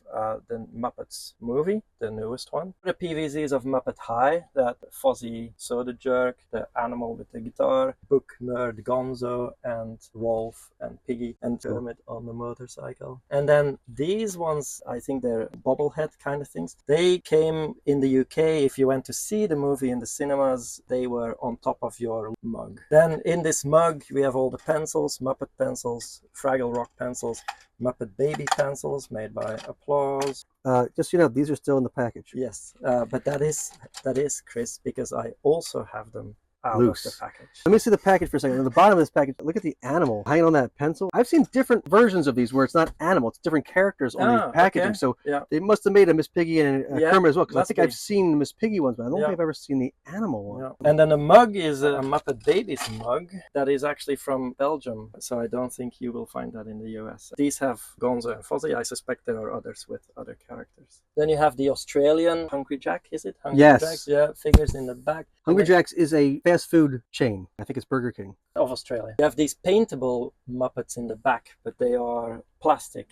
the Muppets movie, the newest one. The PVCs of Muppet High, that Fozzie Soda Jerk, the animal with the guitar, Book Nerd Gonzo, and Rolf and Piggy, and Kermit on the motorcycle. And then these ones, I think they're bobblehead kind of things. They came in the UK. If you went to see the movie in the cinemas, they were on top of your mug. Then in this mug we have all the pencils, Muppet pencils, Fraggle Rock pencils, Muppet Baby pencils made by Applause. Just so you know, these are still in the package. Yes, but that is Chris, because I also have them out loose of the package. Let me see the package for a second. On the bottom of this package, look at the animal hanging on that pencil. I've seen different versions of these where it's not animal, it's different characters on these packaging. Okay. So they must have made a Miss Piggy and a Kermit as well, because I think I've seen the Miss Piggy ones, but I don't think I've ever seen the animal one. Yeah. And then the mug is a Muppet Babies mug that is actually from Belgium, so I don't think you will find that in the US. These have Gonzo and Fozzie. I suspect there are others with other characters. Then you have the Australian Hungry Jack, is it? Hungry Jacks? Yeah, figures in the back. Hungry Jack's is a fast food chain. I think it's Burger King. Of Australia. You have these paintable Muppets in the back, but they are plastic.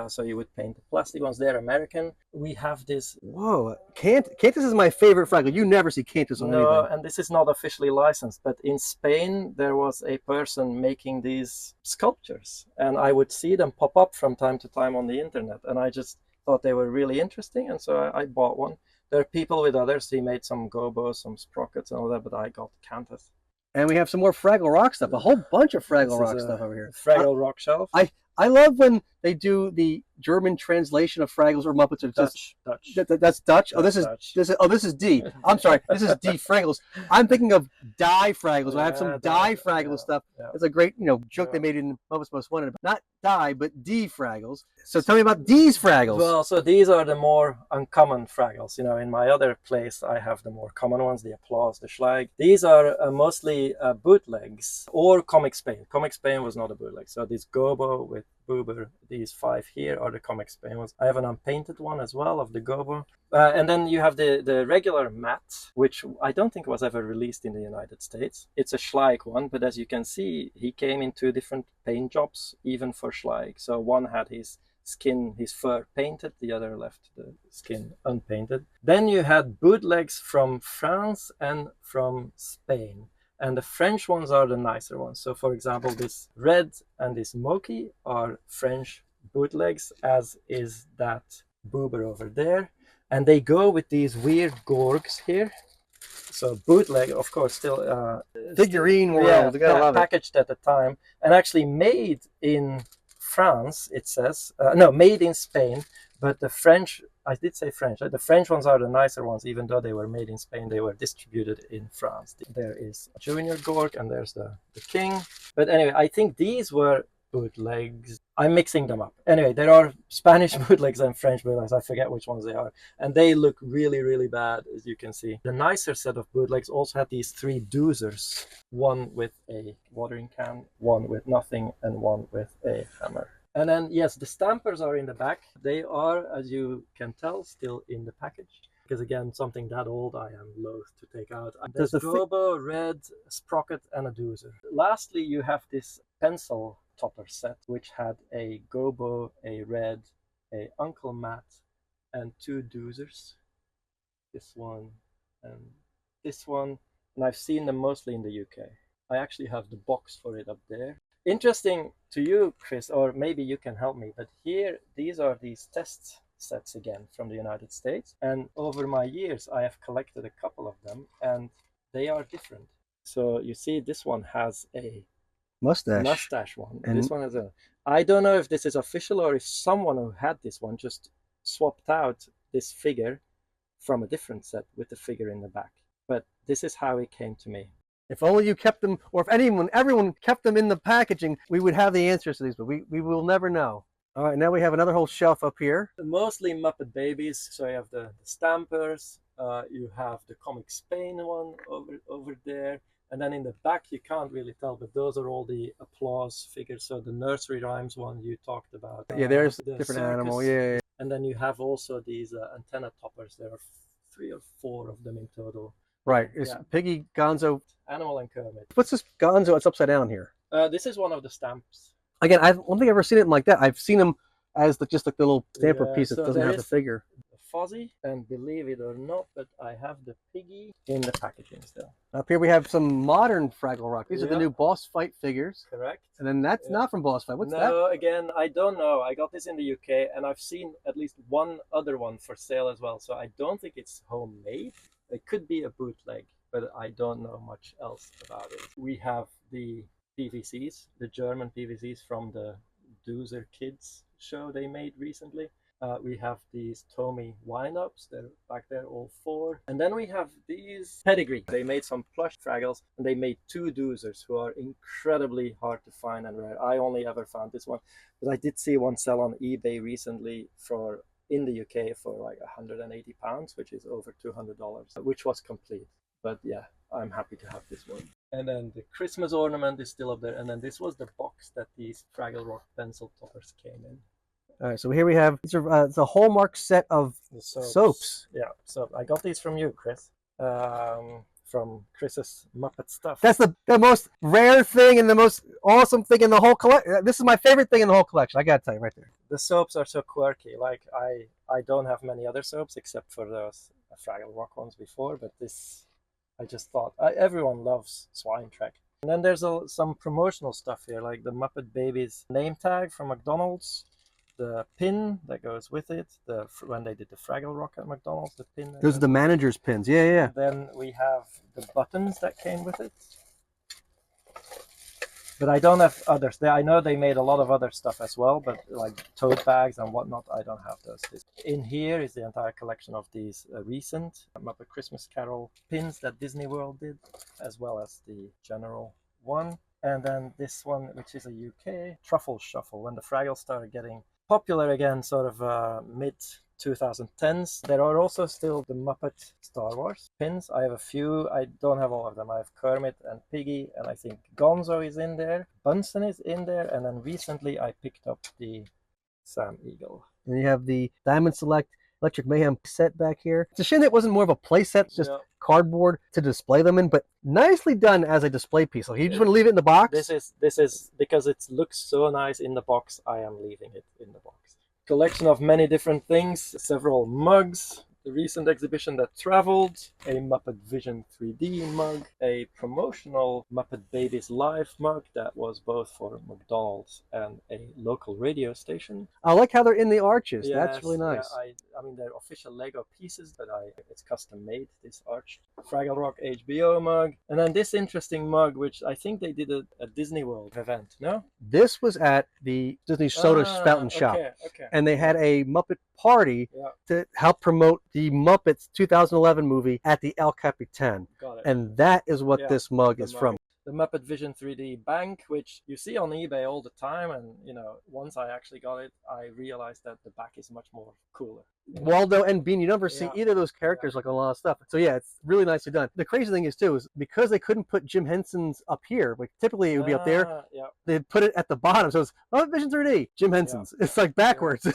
So you would paint the plastic ones. They're American. We have this... Whoa. Cantus is my favorite Fraggle. You never see Cantus on anything. No, and this is not officially licensed, but in Spain there was a person making these sculptures, and I would see them pop up from time to time on the internet, and I just thought they were really interesting, and so I bought one. There are people with others. He made some gobos, some sprockets and all that, but I got Cantus. And we have some more Fraggle Rock stuff. A whole bunch of Fraggle Rock stuff over here. Fraggle Rock shelf. I love when they do the German translation of Fraggles or Muppets. Or Dutch. That's Dutch. Oh, this is D. I'm sorry. This is D Fraggles. I'm thinking of Die Fraggles. I have some Die Fraggle stuff. It's a great, joke they made in Muppets Most Wanted. Not Die, but D Fraggles. So tell me about these Fraggles. Well, so these are the more uncommon Fraggles. In my other place, I have the more common ones, the Applause, the Schlag. These are mostly bootlegs or Comic Spain. Comic Spain was not a bootleg. So this Gobo with Boober, these 5 here are the Comic Spain ones. I have an unpainted one as well of the Gobo. And then you have the regular matte, which I don't think was ever released in the United States. It's a Schleich one, but as you can see, he came in 2 different paint jobs, even for Schleich. So one had his fur painted, the other left the skin unpainted. Then you had bootlegs from France and from Spain. And the French ones are the nicer ones. So for example, this Red and this Moki are French bootlegs, as is that Boober over there. And they go with these weird gorgs here. So bootleg, of course, still... figurine world, you gotta love it. Packaged at the time. And actually made in France, it says. Made in Spain. But the French, I did say French, right? The French ones are the nicer ones, even though they were made in Spain, they were distributed in France. There is Junior Gorg and there's the King. But anyway, I think these were bootlegs. I'm mixing them up. Anyway, there are Spanish bootlegs and French bootlegs. I forget which ones they are. And they look really, really bad, as you can see. The nicer set of bootlegs also had these 3 doozers. One with a watering can, one with nothing, and one with a hammer. And then, yes, the stampers are in the back. They are, as you can tell, still in the package. Because again, something that old I am loath to take out. There's a Gobo, Red, Sprocket, and a doozer. Lastly, you have this pencil topper set, which had a Gobo, a Red, a Uncle Matt, and 2 doozers. This one and this one. And I've seen them mostly in the UK. I actually have the box for it up there. Interesting to you, Chris, or maybe you can help me, but here, these are these test sets again from the United States. And over my years, I have collected a couple of them, and they are different. So you see, this one has a mustache one. And this one has a... I don't know if this is official or if someone who had this one just swapped out this figure from a different set with the figure in the back. But this is how it came to me. If only you kept them, or if everyone kept them in the packaging, we would have the answers to these, but we will never know. All right, now we have another whole shelf up here. Mostly Muppet babies. So you have the stampers, you have the Comic Spain one over there. And then in the back, you can't really tell, but those are all the applause figures. So the nursery rhymes one you talked about. Yeah, there's the different circus. animal. Yeah. And then you have also these antenna toppers. There are 3 or 4 of them in total. Right. It's Piggy, Gonzo. Animal and Kermit. What's this Gonzo? It's upside down here. This is one of the stamps. Again, I don't think I've ever seen it like that. I've seen them as just like the little stamper piece that doesn't have the figure. The Fuzzy, and believe it or not, but I have the Piggy in the packaging still. Up here we have some modern Fraggle Rock. These are the new Boss Fight figures. Correct. And then that's not from Boss Fight. What's that? No, again, I don't know. I got this in the UK, and I've seen at least one other one for sale as well. So I don't think it's homemade. It could be a bootleg, but I don't know much else about it. We have the PVCs, the German PVCs from the Doozer Kids show they made recently. We have these Tommy wind-ups, they're back there, all 4. And then we have these Pedigree. They made some plush Fraggles, and they made 2 Doozers who are incredibly hard to find and rare. I only ever found this one, but I did see one sell on eBay recently in the UK for like £180, which is over $200, which was complete. But yeah, I'm happy to have this one. And then the Christmas ornament is still up there. And then this was the box that these Fraggle Rock pencil toppers came in. All right, so here we have, these are it's a Hallmark set of soaps. Yeah, so I got these from you, Chris. From Chris's MuppetsStuff. That's the most rare thing and the most awesome thing in the whole collection. This is my favorite thing in the whole collection. I gotta tell you right there. The soaps are so quirky. Like I don't have many other soaps except for those Fraggle Rock ones before, but this, I just thought everyone loves Swine Trek. And then there's some promotional stuff here, like the Muppet Babies name tag from McDonald's, the pin that goes with it, when they did the Fraggle Rock at McDonald's, the pin. Those are the manager's pins. Yeah. Then we have the buttons that came with it. But I don't have others. I know they made a lot of other stuff as well, but like tote bags and whatnot, I don't have those. In here is the entire collection of these recent Muppet Christmas Carol pins that Disney World did, as well as the general one. And then this one, which is a UK Truffle Shuffle, when the Fraggles started getting popular again, sort of mid-2010s. There are also still the Muppet Star Wars pins. I have a few. I don't have all of them. I have Kermit and Piggy, and I think Gonzo is in there. Bunsen is in there, and then recently I picked up the Sam Eagle. And you have the Diamond Select Electric Mayhem set back here. It's a shame that wasn't more of a play set, just cardboard to display them in, but nicely done as a display piece. So you just want to leave it in the box? This is because it looks so nice in the box, I am leaving it in the box. Collection of many different things, several mugs, the recent exhibition that traveled, a Muppet Vision 3D mug, a promotional Muppet Babies Live mug that was both for McDonald's and a local radio station. I like how they're in the arches. Yes, that's really nice. Yeah, I mean, they're official Lego pieces, but it's custom made, this arch. Fraggle Rock HBO mug. And then this interesting mug, which I think they did a Disney World event, no? This was at the Disney Soda Fountain Shop. Okay. And they had a Muppet party to help promote the Muppets 2011 movie at the El Capitan. Got it. And that is what this mug is from. the Muppet Vision 3D Bank, which you see on eBay all the time. And once I actually got it, I realized that the back is much more cooler. Waldo and Bean, you never see either of those characters like a lot of stuff. So yeah, it's really nicely done. The crazy thing is too, is because they couldn't put Jim Henson's up here, like typically it would be up there, they'd put it at the bottom. So it's Muppet Vision 3D, Jim Henson's. It's like backwards.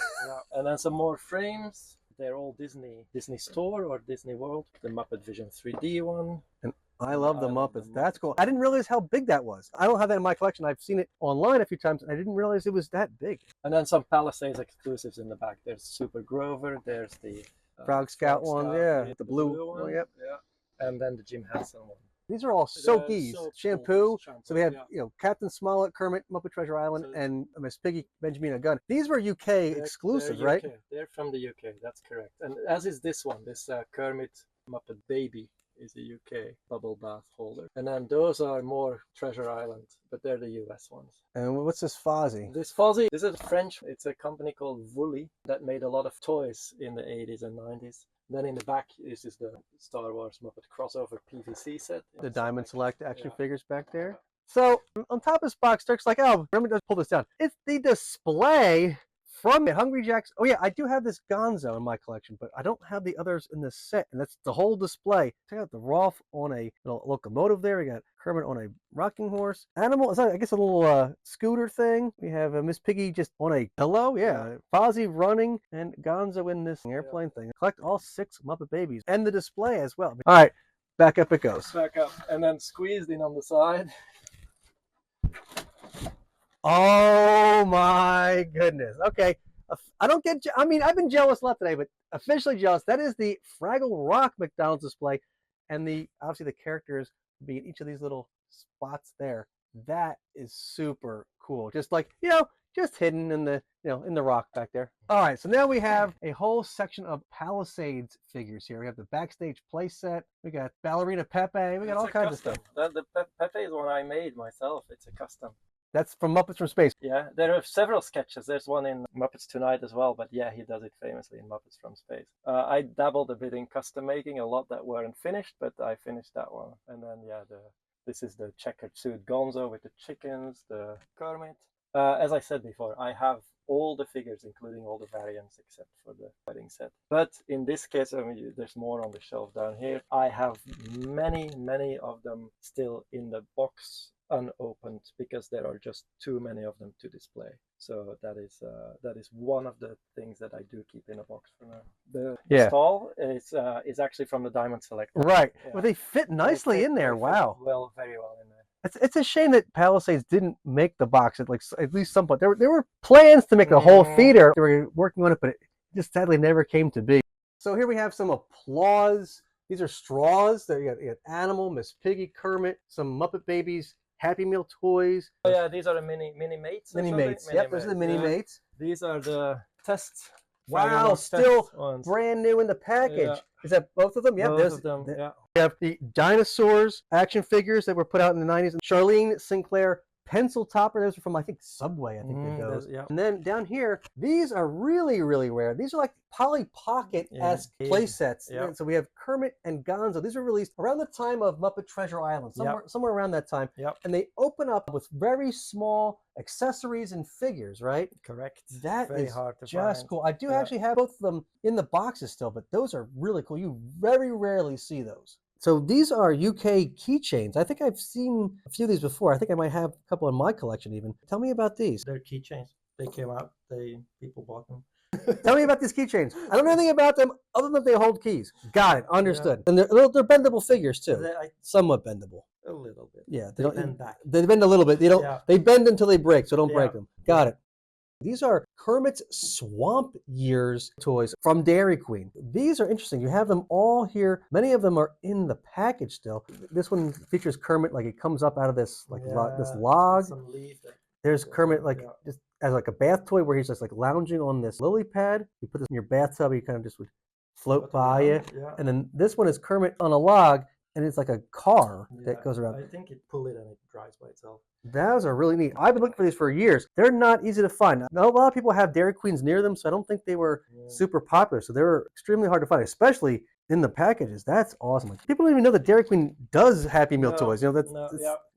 And then some more frames. They're all Disney Store or Disney World. The Muppet Vision 3D one. And I love the Muppets. That's cool. I didn't realize how big that was. I don't have that in my collection. I've seen it online a few times, and I didn't realize it was that big. And then some Palisades exclusives in the back. There's Super Grover. There's the Frog Scout one, the blue one. Yep. Yeah. And then the Jim Henson one. These are all Soakies. Shampoo. So we have, Captain Smollett, Kermit, Muppet Treasure Island, and Miss Piggy, Benjamina Gunn. These were UK exclusives, right? They're from the UK. That's correct. And as is this one, this Kermit Muppet Baby is a UK bubble bath holder. And then those are more Treasure Island, but they're the US ones. And what's this Fozzie? This Fozzie, this is French. It's a company called Wooly that made a lot of toys in the 80s and 90s. Then in the back is the Star Wars Muppet crossover PVC set. The Diamond Select action figures back there. So on top of this box, Dirk's like, oh, remember to pull this down. It's the display from Hungry Jack's. Oh yeah, I do have this Gonzo in my collection, but I don't have the others in this set, and that's the whole display. Check out the Rolf on a little locomotive there. We got Kermit on a rocking horse. Animal, I guess a little scooter thing. We have Miss Piggy just on a pillow. Yeah. Fozzie running, and Gonzo in this airplane thing. Collect all 6 Muppet Babies, and the display as well. All right, back up it goes. Back up, and then squeezed in on the side. Oh my goodness. Okay. I've been jealous a lot today, but officially jealous. That is the Fraggle Rock McDonald's display, and obviously the characters being each of these little spots there. That is super cool. Just like, just hidden in the, in the rock back there. All right, so now we have a whole section of Palisades figures here. We have the backstage play set. We got Ballerina Pepe. We got all kinds of stuff. The Pepe is one I made myself. It's a custom. That's from Muppets from Space. Yeah, there are several sketches. There's one in Muppets Tonight as well, but yeah, he does it famously in Muppets from Space. I dabbled a bit in custom making, a lot that weren't finished, but I finished that one. And then, this is the checkered suit Gonzo with the chickens, the Kermit. As I said before, I have all the figures, including all the variants, except for the wedding set. But in this case, there's more on the shelf down here. I have many, many of them still in the box, unopened, because there are just too many of them to display. So that is one of the things that I do keep in a box for now. The stall is actually from the Diamond Select. Right. Yeah. Well, they fit nicely in there. Wow. Well, very well in there. It's a shame that Palisades didn't make the box at least some point. There were plans to make the whole theater. They were working on it, but it just sadly never came to be. So here we have some applause. These are straws. There you got Animal, Miss Piggy, Kermit, some Muppet Babies, Happy Meal toys. Oh yeah, these are the mini mates. Mini mates. Yep, those are the mini mates. These are the tests. Wow, still brand new in the package. Yeah. Is that both of them? Yeah, both of them. Yeah. We have the dinosaurs action figures that were put out in the 90s. And Charlene Sinclair pencil topper. Those are from, I think, Subway. I think those. Yeah. And then down here, these are really, really rare. These are like Polly Pocket-esque play sets. Yeah. So we have Kermit and Gonzo. These were released around the time of Muppet Treasure Island, somewhere around that time. Yep. And they open up with very small accessories and figures, right? Correct. That very is hard to just find. Cool. I do actually have both of them in the boxes still, but those are really cool. You very rarely see those. So these are UK keychains. I think I've seen a few of these before. I think I might have a couple in my collection even. Tell me about these. They're keychains. They came out. People bought them. Tell me about these keychains. I don't know anything about them other than they hold keys. Got it. Understood. Yeah. And they're bendable figures too. Somewhat bendable. A little bit. Yeah. They bend back. They bend a little bit. They don't. Yeah. They bend until they break, so don't break them. Got it. These are Kermit's Swamp Years toys from Dairy Queen. These are interesting. You have them all here. Many of them are in the package still. This one features Kermit like he comes up out of this this log. Some leaf. There's Kermit just as a bath toy where he's just like lounging on this lily pad. You put this in your bathtub, he kind of just would float by you. Yeah. And then this one is Kermit on a log, and it's like a car that goes around. I think it pull it and it drives by itself. Those are really neat. I've been looking for these for years. They're not easy to find. Not a lot of people have Dairy Queens near them, so I don't think they were super popular. So they were extremely hard to find, especially in the packages. That's awesome. People don't even know that Dairy Queen does Happy Meal toys. That's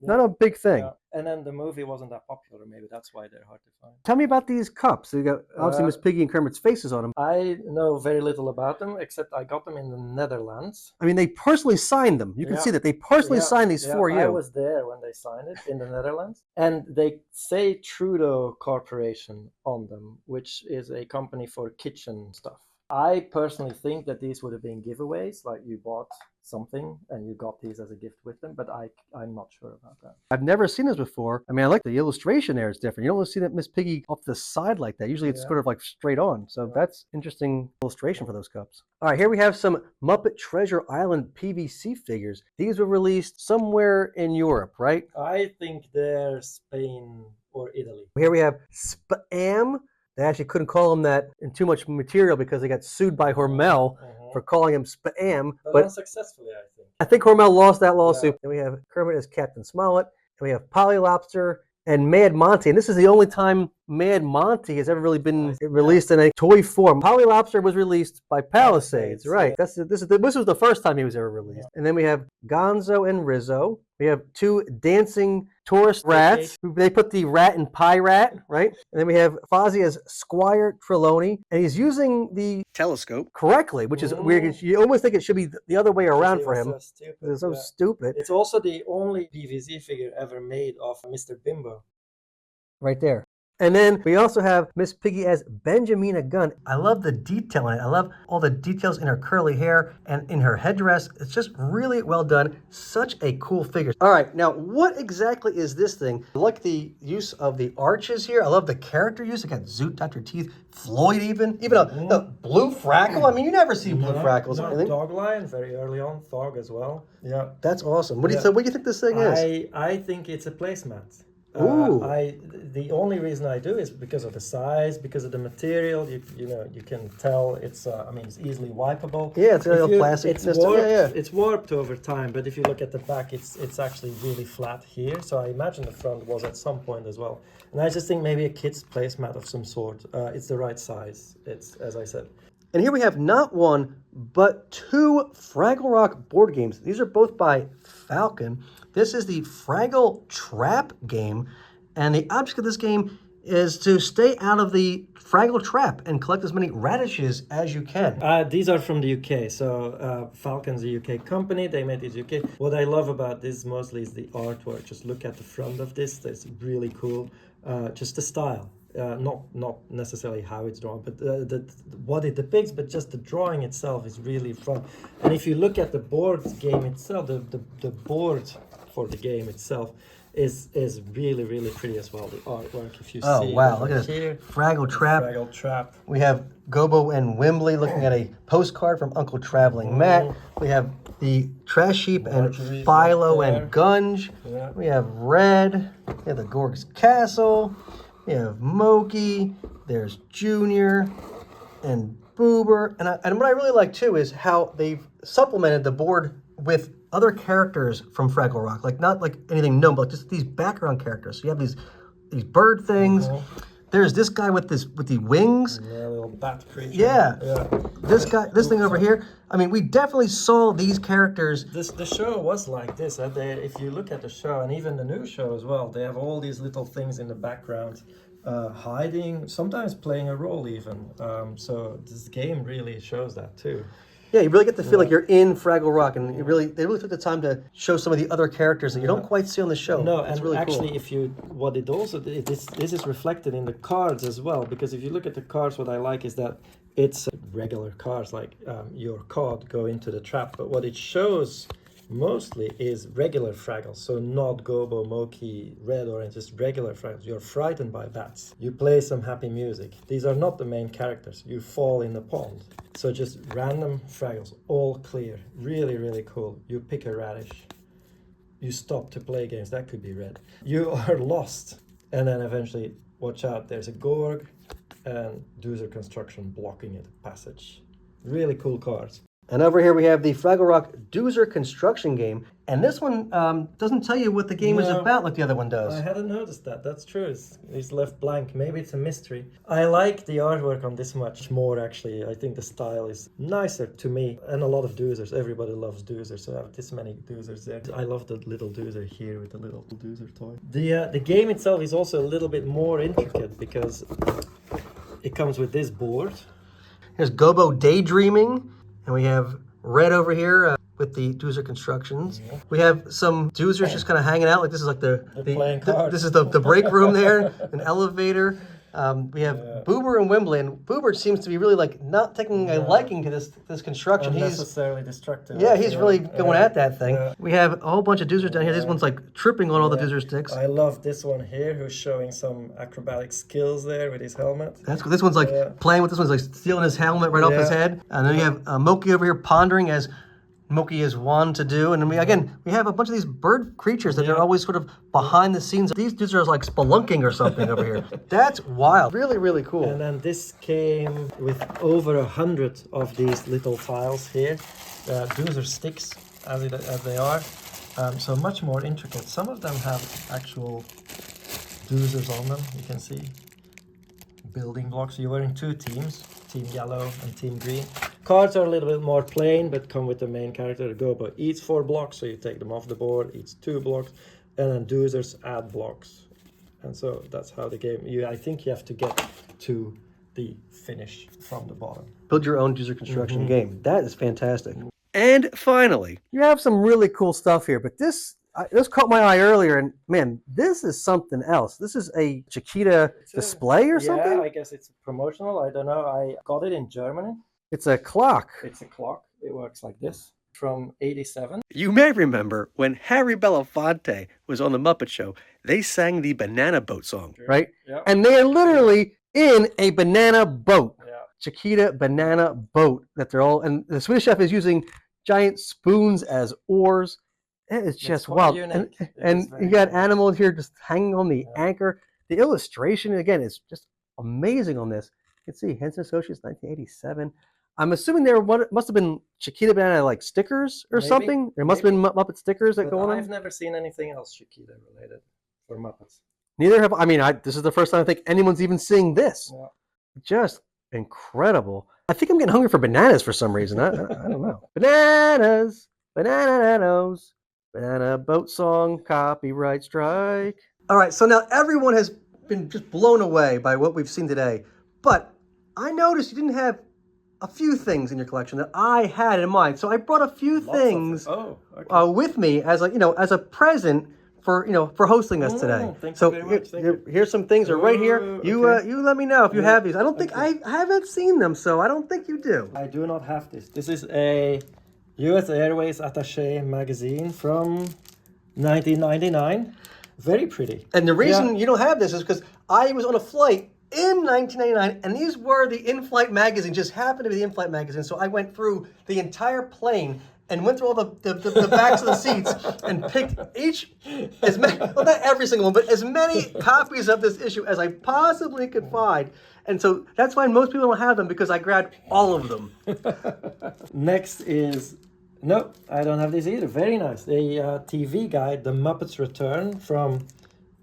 not a big thing. And then the movie wasn't that popular. Maybe that's why they're hard to find. Tell me about these cups. So you got obviously Miss Piggy and Kermit's faces on them. I know very little about them, except I got them in the Netherlands. I mean, they personally signed them. You can see that they personally signed these for you. I was there when they signed it in the Netherlands. And they say Trudeau Corporation on them, which is a company for kitchen stuff. I personally think that these would have been giveaways, like you bought something and you got these as a gift with them, but I'm not sure about that. I've never seen this before. I mean, I like the illustration there. It's different. You don't see that Miss Piggy off the side like that. Usually it's sort of like straight on. So that's interesting illustration for those cups. All right, here we have some Muppet Treasure Island PVC figures. These were released somewhere in Europe, right? I think they're Spain or Italy. Here we have Spam. They actually couldn't call him that in too much material because they got sued by Hormel for calling him Spam. But unsuccessfully, I think. I think Hormel lost that lawsuit. Then we have Kermit as Captain Smollett. And we have Polly Lobster and Mad Monty. And this is the only time Mad Monty has ever really been released in a toy form. Polly Lobster was released by Palisades, right? This was the first time he was ever released. And then we have Gonzo and Rizzo. We have two dancing tourist rats. They put the rat in Pie Rat, right? And then we have Fozzie as Squire Trelawney. And he's using the telescope correctly, which is weird. You almost think it should be the other way around for him. It's so stupid. It's also the only PVC figure ever made of Mr. Bimbo. Right there. And then we also have Miss Piggy as Benjamina Gunn. I love the detail in it. I love all the details in her curly hair and in her headdress. It's just really well done. Such a cool figure. All right, now what exactly is this thing? I like the use of the arches here. I love the character use. I got Zoot, Dr. Teeth, Floyd even a blue Frackle. I mean, you never see blue Frackles or anything. Dog Lion, very early on. Thog as well. Yeah. That's awesome. What do you think this thing is? I think it's a placemat. Ooh. The only reason I do is because of the size, because of the material. You can tell it's it's easily wipeable. Yeah, it's a little plastic system. It's warped over time, but if you look at the back, it's actually really flat here. So I imagine the front was at some point as well. And I just think maybe a kid's placemat of some sort. It's the right size. It's, as I said. And here we have not one, but two Fraggle Rock board games. These are both by Falcon. This is the Fraggle Trap game, and the object of this game is to stay out of the Fraggle Trap and collect as many radishes as you can. These are from the UK, so Falcon's a UK company, they made these UK. What I love about this mostly is the artwork. Just look at the front of this, that's really cool. Just the style. Not necessarily how it's drawn, but what it depicts, but just the drawing itself is really fun. And if you look at the board game itself, the board for the game itself is really, really pretty as well. The artwork, if you see. Oh wow! Look at this Fraggle Trap. Fraggle Trap. We have Gobo and Wimbley looking at a postcard from Uncle Traveling Matt. We have the Trash Heap and Philo and Gunge. Yeah. We have Red. We have the Gorg's Castle. We have Moki. There's Junior and Boober. And what I really like too is how they've supplemented the board with other characters from Fraggle Rock, like not like anything known, but just these background characters. So you have these bird things. There's this guy with the wings. Yeah, little bat creature. Yeah. This thing over here. I mean, we definitely saw these characters. The show was like this. If you look at the show, and even the new show as well, they have all these little things in the background, hiding, sometimes playing a role even. So this game really shows that too. Yeah, you really get to feel like you're in Fraggle Rock, and they really took the time to show some of the other characters that you don't quite see on the show. No, it's and really actually, cool. This is reflected in the cards as well, because if you look at the cards, what I like is that it's regular cards, like your card go into the trap, but what it shows mostly is regular Fraggles, so not Gobo, Moki, Red, Orange, just regular Fraggles. You're frightened by bats. You play some happy music. These are not the main characters. You fall in the pond. So just random Fraggles, all clear. Really, really cool. You pick a radish. You stop to play games. That could be red. You are lost. And then eventually, watch out, there's a Gorg and Doozer Construction blocking it, passage. Really cool cards. And over here we have the Fraggle Rock Doozer construction game. And this one doesn't tell you what the game is about like the other one does. I hadn't noticed that. That's true. It's left blank. Maybe it's a mystery. I like the artwork on this much more, actually. I think the style is nicer to me. And a lot of doozers. Everybody loves doozers. So I have this many doozers there. I love the little doozer here with the little doozer toy. The game itself is also a little bit more intricate because it comes with this board. Here's Gobo Daydreaming. And we have Red over here with the Doozer constructions. Yeah. We have some Doozers just kind of hanging out. Like this is like this is the break room there, an elevator. We have Boober and Wimbley, and Boober seems to be really like not taking a liking to this construction. He's necessarily destructive. Yeah, he's really going at that thing. We have a whole bunch of Doozers down here. This one's like tripping on all the Doozer sticks. I love this one here, who's showing some acrobatic skills there with his helmet. That's cool. This one's like playing with this one's like stealing his helmet right off his head. And then you have Moki over here pondering as Moki is one to do, and then we have a bunch of these bird creatures that are always sort of behind the scenes. These dudes are like spelunking or something over here. That's wild. Really, really cool. And then this came with over 100 of these little tiles here. Doozer sticks as they are. So much more intricate. Some of them have actual doozers on them. You can see building blocks. You're wearing two teams. Team Yellow and Team Green. Cards are a little bit more plain, but come with the main character. The Gobo eats 4 blocks, so you take them off the board, eats 2 blocks, and then Doozers add blocks. And so that's how the game, I think you have to get to the finish from the bottom. Build your own Doozer construction game. That is fantastic. And finally, you have some really cool stuff here, but this caught my eye earlier, and man, this is something else. This is a Chiquita display or something? Yeah, I guess it's promotional. I don't know. I got it in Germany. It's a clock. It's a clock. It works like this. From 87. You may remember when Harry Belafonte was on the Muppet Show, they sang the Banana Boat song, right? Yeah. And they are literally in a banana boat. Yeah. Chiquita banana boat that they're all, and the Swedish chef is using giant spoons as oars. It's just wild. And you got animals here just hanging on the anchor. The illustration, again, is just amazing on this. You can see Henson Associates, 1987. I'm assuming there must have been Chiquita Banana like stickers or something. There must have been Muppet stickers that go on. I've never seen anything else Chiquita related for Muppets. Neither have I. This is the first time I think anyone's even seeing this. Yeah. Just incredible. I think I'm getting hungry for bananas for some reason. I don't know. Bananas, bananas. Banana boat song, copyright strike. All right, so now everyone has been just blown away by what we've seen today. But I noticed you didn't have a few things in your collection that I had in mind. So I brought a few things with me as a present for hosting us today. Thank you very much. Here's some things are right here. You let me know if you have these. I don't think I haven't seen them, so I don't think you do. I do not have this. This is a US Airways Attaché magazine from 1999. Very pretty. And the reason you don't have this is because I was on a flight in 1999, and these were the in-flight magazine, just happened to be the in-flight magazine. So I went through the entire plane and went through all the backs of the seats and picked as many, well, not every single one, but as many copies of this issue as I possibly could find. And so that's why most people don't have them, because I grabbed all of them. Next is, no, I don't have this either. Very nice. The TV guide, The Muppets Return from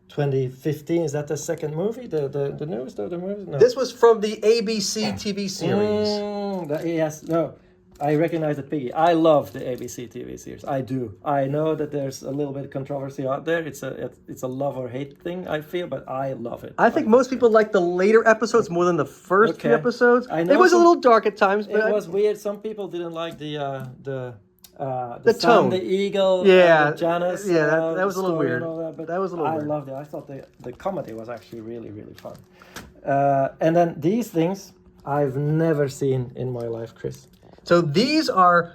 2015. Is that the second movie? The newest of the movies? No. This was from the ABC TV series. Yes, no. I recognize it, Piggy. I love the ABC TV series. I do. I know that there's a little bit of controversy out there. It's a love or hate thing, I feel, but I love it. I think most people like the later episodes more than the first few episodes. I know it was a little dark at times, but it was weird. Some people didn't like the tone, sun, the eagle, the Janus. Yeah, that was a little weird. But that was a little weird. I loved it. I thought the comedy was actually really, really fun. And then these things I've never seen in my life, Chris. So these are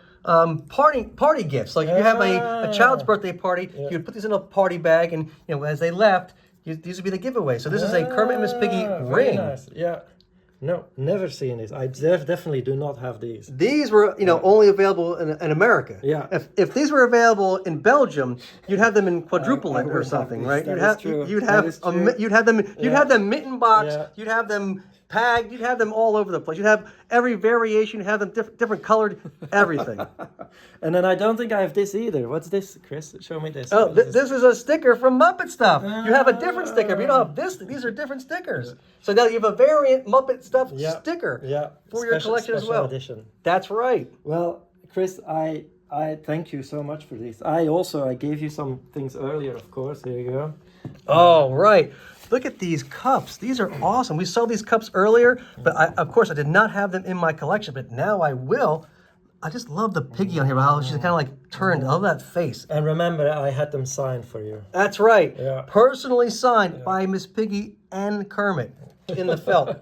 party gifts. Like if you have a child's birthday party, you would put these in a party bag, and as they left, these would be the giveaway. So this is a Kermit and Miss Piggy ring. Nice. Yeah. No, never seen this. I definitely do not have these. These were, only available in America. Yeah. If these were available in Belgium, you'd have them in quadruplet or something, right? You'd have them mitten box. Yeah. You'd have them tagged. You'd have them all over the place. You'd have every variation. You'd have them different colored, everything. And then I don't think I have this either. What's this, Chris? Show me this. Oh, this is a sticker from MuppetStuff. You have a different sticker. But you don't have this. These are different stickers. So now you have a variant MuppetStuff sticker for your collection as well. Edition. That's right. Well, Chris, I thank you so much for this. I gave you some things earlier, of course. Here you go. Oh, right. Look at these cups. These are awesome. We saw these cups earlier, but of course I did not have them in my collection, but now I will. I just love the piggy on here, how she's kind of like turned. I love that face. And remember, I had them signed for you. That's right. Yeah. Personally signed by Miss Piggy and Kermit in the felt.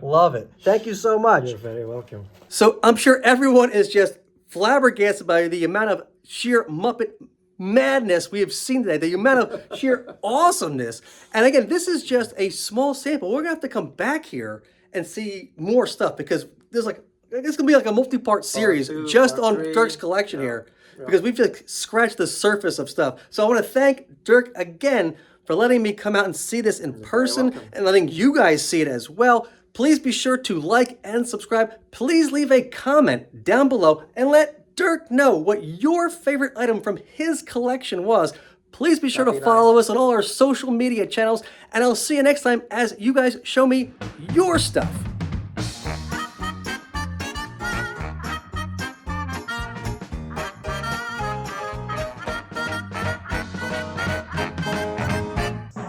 Love it. Thank you so much. You're very welcome. So I'm sure everyone is just flabbergasted by the amount of sheer Muppet madness we have seen today, the amount of sheer awesomeness. And again, this is just a small sample. We're gonna have to come back here and see more stuff because there's like, it's gonna be like a multi-part series just on Dirk's collection here because we've just scratched the surface of stuff. So I want to thank Dirk again for letting me come out and see this in person and letting you guys see it as well. Please be sure to like and subscribe. Please leave a comment down below and let Dirk know what your favorite item from his collection was. Please be sure to follow us on all our social media channels, and I'll see you next time as you guys show me your stuff.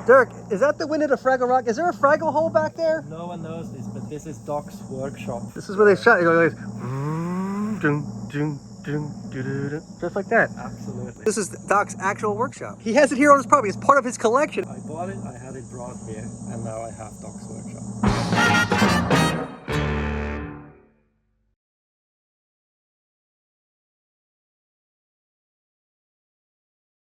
Dirk, is that the window to Fraggle Rock? Is there a Fraggle hole back there? No one knows this, but this is Doc's workshop. This is where they shot. You go like just like that. Absolutely. This is Doc's actual workshop. He has it here on his property. It's part of his collection. I bought it, I had it brought here, and now I have Doc's workshop.